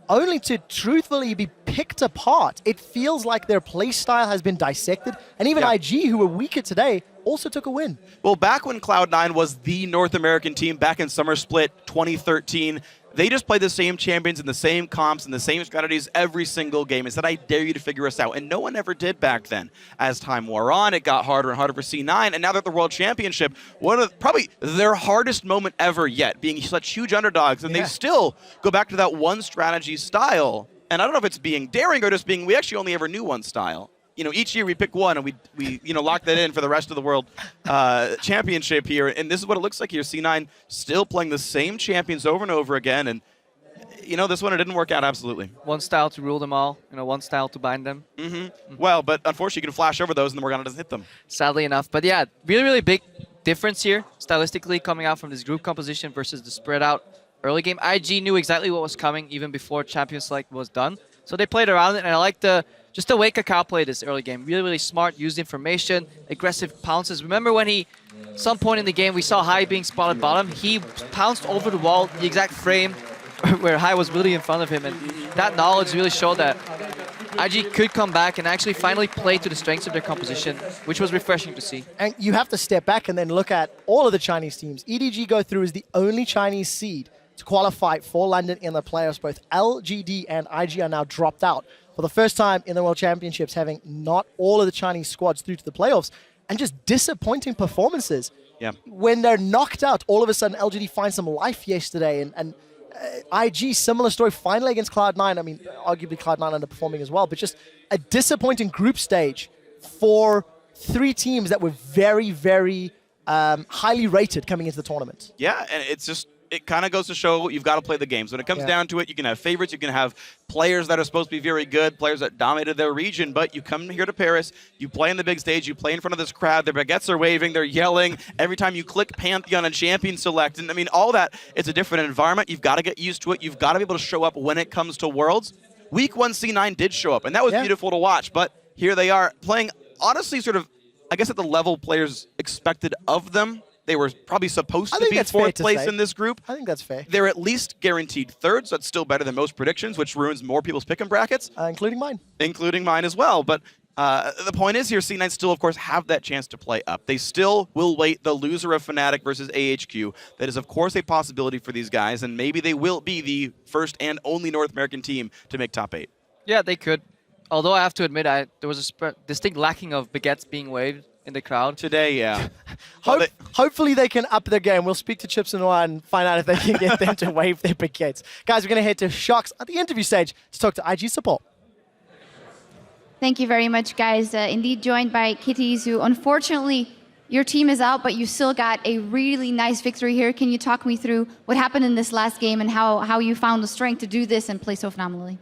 only to truthfully be picked apart. It feels like their play style has been dissected, and even Yeah. IG, who were weaker today, also took a win. Well, back when Cloud9 was the North American team back in Summer Split 2013, they just played the same champions and the same comps and the same strategies every single game and said, I dare you to figure us out. And no one ever did back then. As time wore on, it got harder and harder for C9. And now they're at the World Championship, one of probably their hardest moment ever yet, being such huge underdogs. And they still go back to that one strategy style. And I don't know if it's being daring or just being, we actually only ever knew one style. You know, each year we pick one and we lock that in for the rest of the world championship here. And this is what it looks like here. C9 still playing the same champions over and over again. And, you know, this one, it didn't work out absolutely. One style to rule them all, one style to bind them. Well, but unfortunately, you can flash over those and the Morgana doesn't hit them. Sadly enough. But yeah, really, really big difference here, stylistically, coming out from this group composition versus the spread out early game. IG knew exactly what was coming even before Champion Select was done. So they played around it, and I like just the way Kakao played this early game. Really, really smart, used information, aggressive pounces. Remember when some point in the game, we saw Hai being spotted bottom. He pounced over the wall, the exact frame where Hai was really in front of him. And that knowledge really showed that IG could come back and actually finally play to the strengths of their composition, which was refreshing to see. And you have to step back and then look at all of the Chinese teams. EDG go through as the only Chinese seed to qualify for London in the playoffs. Both LGD and IG are now dropped out for the first time in the World Championships, having not all of the Chinese squads through to the playoffs, and just disappointing performances. Yeah. When they're knocked out, all of a sudden LGD finds some life yesterday, and IG, similar story, finally against Cloud9. I mean, arguably Cloud9 underperforming as well, but just a disappointing group stage for three teams that were very, very highly rated coming into the tournament. Yeah, and it kind of goes to show you've got to play the games. When it comes down to it, you can have favorites, you can have players that are supposed to be very good, players that dominated their region, but you come here to Paris, you play in the big stage, you play in front of this crowd, their baguettes are waving, they're yelling. Every time you click Pantheon and Champion Select, and I mean, all that, it's a different environment. You've got to get used to it. You've got to be able to show up when it comes to Worlds. Week 1 C9 did show up, and that was beautiful to watch, but here they are playing, honestly, sort of, I guess at the level players expected of them. They were probably supposed to be 4th place in this group. I think that's fair. They're at least guaranteed 3rd, so that's still better than most predictions, which ruins more people's pick-em brackets. Including mine. Including mine as well. But the point is here, C9 still, of course, have that chance to play up. They still will wait the loser of Fnatic versus AHQ. That is, of course, a possibility for these guys, and maybe they will be the first and only North American team to make top 8. Yeah, they could. Although I have to admit, there was a distinct lacking of baguettes being waved in the crowd. Today, yeah. Hopefully they can up their game. We'll speak to Chips and Noir and find out if they can get them to wave their baguettes. Guys, we're going to head to Shox at the interview stage to talk to IG support. Thank you very much, guys. Indeed joined by Kitties, who unfortunately your team is out, but you still got a really nice victory here. Can you talk me through what happened in this last game and how you found the strength to do this and play so phenomenally?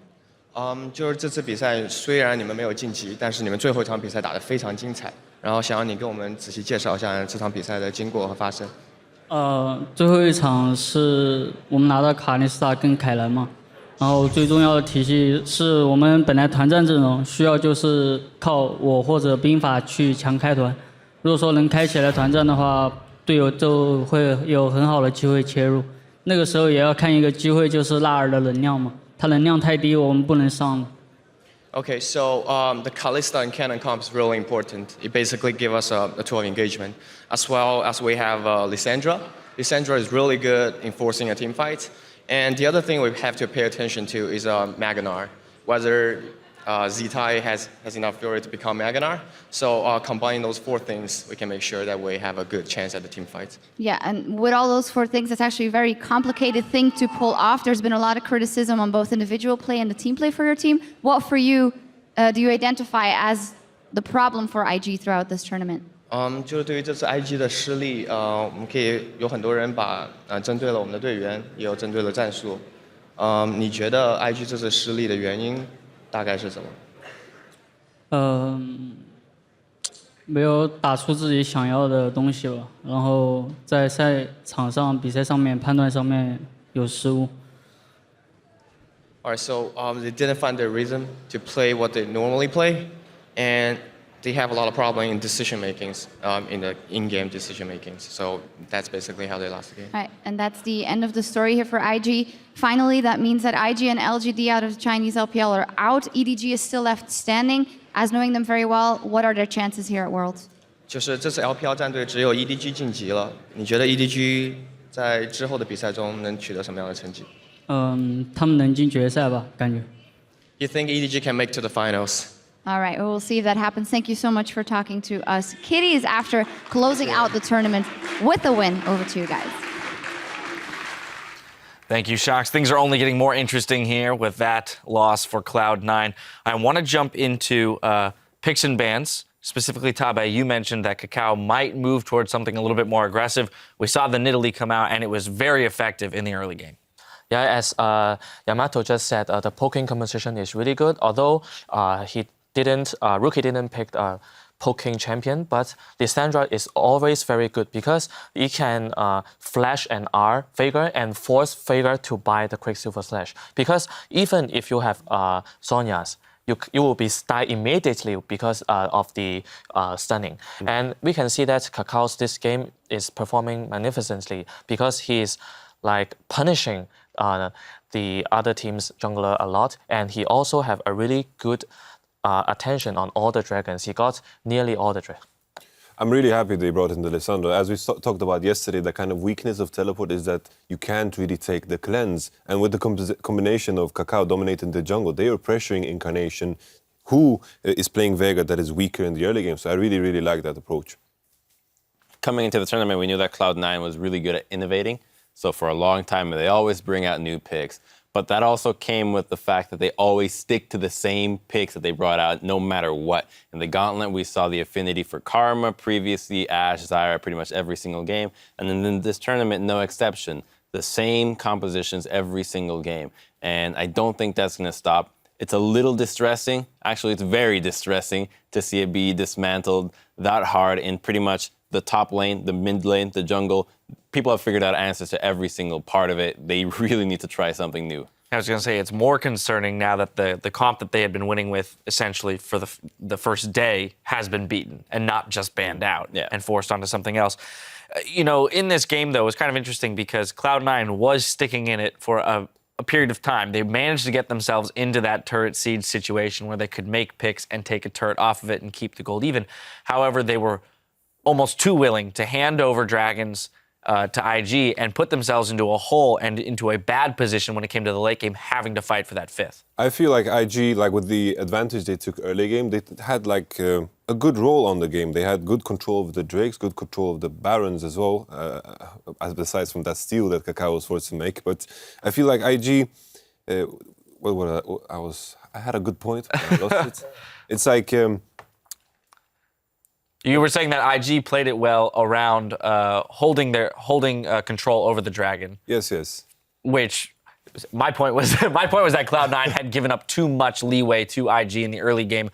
就是这次比赛虽然你们没有晋级，但是你们最后一场比赛打得非常精彩。然后想让你跟我们仔细介绍一下这场比赛的经过和发生。最后一场是我们拿到卡尼斯塔跟凯兰嘛，然后最重要的体系是我们本来团战阵容需要就是靠我或者兵法去强开团，如果说能开起来团战的话，队友就会有很好的机会切入。那个时候也要看一个机会，就是纳尔的能量嘛。 他能量太低，我们不能上。Okay, so the Kalista and Cannon comp is really important. It basically gives us a tool of engagement, as well as we have Lissandra. Lissandra is really good in forcing a team fight. And the other thing we have to pay attention to is Maganar, whether Zitai has enough fury to become Maganar. So combining those 4 things, we can make sure that we have a good chance at the team fight. Yeah, and with all those 4 things, it's actually a very complicated thing to pull off. There's been a lot of criticism on both individual play and the team play for your team. What for you do you identify as the problem for IG throughout this tournament? 就是对于这次 IG 的失利，我们可以有很多人把针对了我们的队员，也有针对了战术。你觉得 IG 这次失利的原因？ 大概是什么？没有打出自己想要的东西吧，然后在赛场上、比赛上面判断上面有失误。Alright, so they didn't find their rhythm to play what they normally play, and they have a lot of problem in decision makings, in the in-game decision makings. So that's basically how they lost the game. Right, and that's the end of the story here for IG. Finally, that means that IG and LGD out of the Chinese LPL are out. EDG is still left standing. As knowing them very well, what are their chances here at Worlds? 就是这次 LPL 战队只有 EDG 晋级了，你觉得 EDG 在之后的比赛中能取得什么样的成绩？他们能进决赛吧？感觉。You think EDG can make to the finals? All right, well, we'll see if that happens. Thank you so much for talking to us. Kitties, after closing out the tournament with a win, over to you guys. Thank you, Shocks. Things are only getting more interesting here with that loss for Cloud9. I want to jump into picks and bans. Specifically, Tabe, you mentioned that Kakao might move towards something a little bit more aggressive. We saw the Nidalee come out, and it was very effective in the early game. Yeah, as Yamato just said, the poking competition is really good. Although Rookie didn't pick a poking champion, but Lissandra is always very good because he can flash an R Veigar and force Veigar to buy the Quicksilver Slash. Because even if you have Sonya's, you will be die immediately because of the stunning. And we can see that Kakao's this game is performing magnificently because he is like punishing the other team's jungler a lot, and he also have a really good attention on all the dragons. He got nearly all the dragons. I'm really happy they brought in the Lissandra. As we talked about yesterday, the kind of weakness of Teleport is that you can't really take the cleanse. And with the combination of Kakao dominating the jungle, they are pressuring Incarnation, who is playing Veigar that is weaker in the early game. So I really, really like that approach. Coming into the tournament, we knew that Cloud9 was really good at innovating. So for a long time, they always bring out new picks. But that also came with the fact that they always stick to the same picks that they brought out no matter what. In the Gauntlet, we saw the affinity for Karma, previously Ashe, Zyra, pretty much every single game. And then in this tournament, no exception. The same compositions every single game. And I don't think that's going to stop. It's a little distressing. Actually, it's very distressing to see it be dismantled that hard in pretty much the top lane, the mid lane, the jungle. People have figured out answers to every single part of it. They really need to try something new. I was going to say, it's more concerning now that the comp that they had been winning with essentially for the first day has been beaten and not just banned out and forced onto something else. In this game, though, it was kind of interesting because Cloud9 was sticking in it for a period of time. They managed to get themselves into that turret siege situation where they could make picks and take a turret off of it and keep the gold even. However, they were almost too willing to hand over dragons to IG and put themselves into a hole and into a bad position when it came to the late game, having to fight for that fifth. I feel like IG, like with the advantage they took early game, they had like a good role on the game. They had good control of the Drakes, good control of the Barons as well, besides from that steal that Kakao was forced to make. But I feel like IG, I had a good point, but I lost it. It's like... You were saying that IG played it well around holding control over the dragon. Yes. Which my point was that Cloud9 had given up too much leeway to IG in the early game,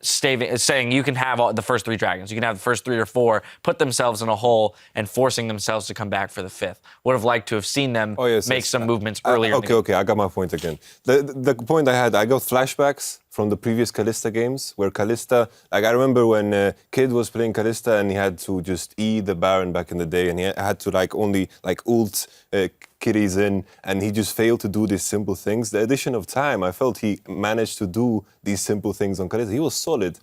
saying you can have the first 3 dragons, you can have the first 3 or 4, put themselves in a hole and forcing themselves to come back for the 5th. Would have liked to have seen them make some movements earlier. Okay, I got my point again. The point I got flashbacks from the previous Kalista games, where Kalista, like I remember when Kid was playing Kalista and he had to just E the Baron back in the day, and he had to only ult Kitties in, and he just failed to do these simple things. The addition of time, I felt he managed to do these simple things on Kalista. He was solid,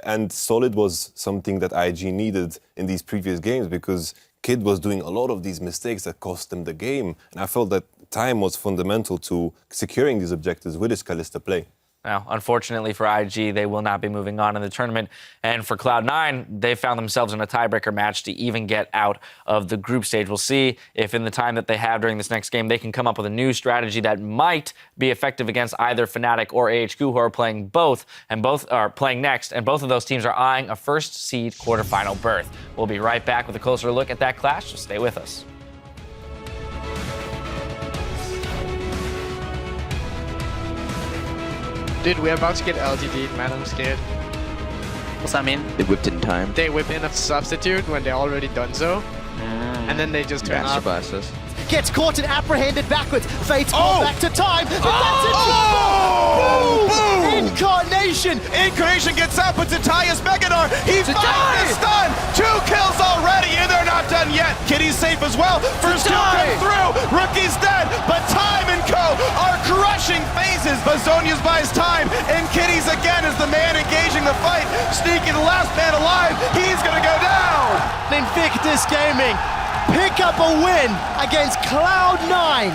and solid was something that IG needed in these previous games because Kid was doing a lot of these mistakes that cost him the game, and I felt that time was fundamental to securing these objectives with his Kalista play. Now, unfortunately for IG, they will not be moving on in the tournament. And for Cloud9, they found themselves in a tiebreaker match to even get out of the group stage. We'll see if in the time that they have during this next game, they can come up with a new strategy that might be effective against either Fnatic or AHQ, who are playing both, and both are playing next. And both of those teams are eyeing a first seed quarterfinal berth. We'll be right back with a closer look at that clash, so stay with us. Dude, we're about to get LGD'd, man, I'm scared. What's that mean? They whipped in time. They whip in a substitute when they're already done so. And then they just turn up. Gets caught and apprehended backwards. Fate's called back to time. But that's it. Boom! Incarnation! Incarnation gets out, but Zatias Megadar, he finds the stun! 2 kills already, and they're not done yet. Kitty's safe as well. First kill comes through. Rookie's dead, but Time and Co are crushing phases. Bazonius buys time, and Kitty's again is the man engaging the fight, sneaking the last man alive. Invictus Gaming pick up a win against Cloud9.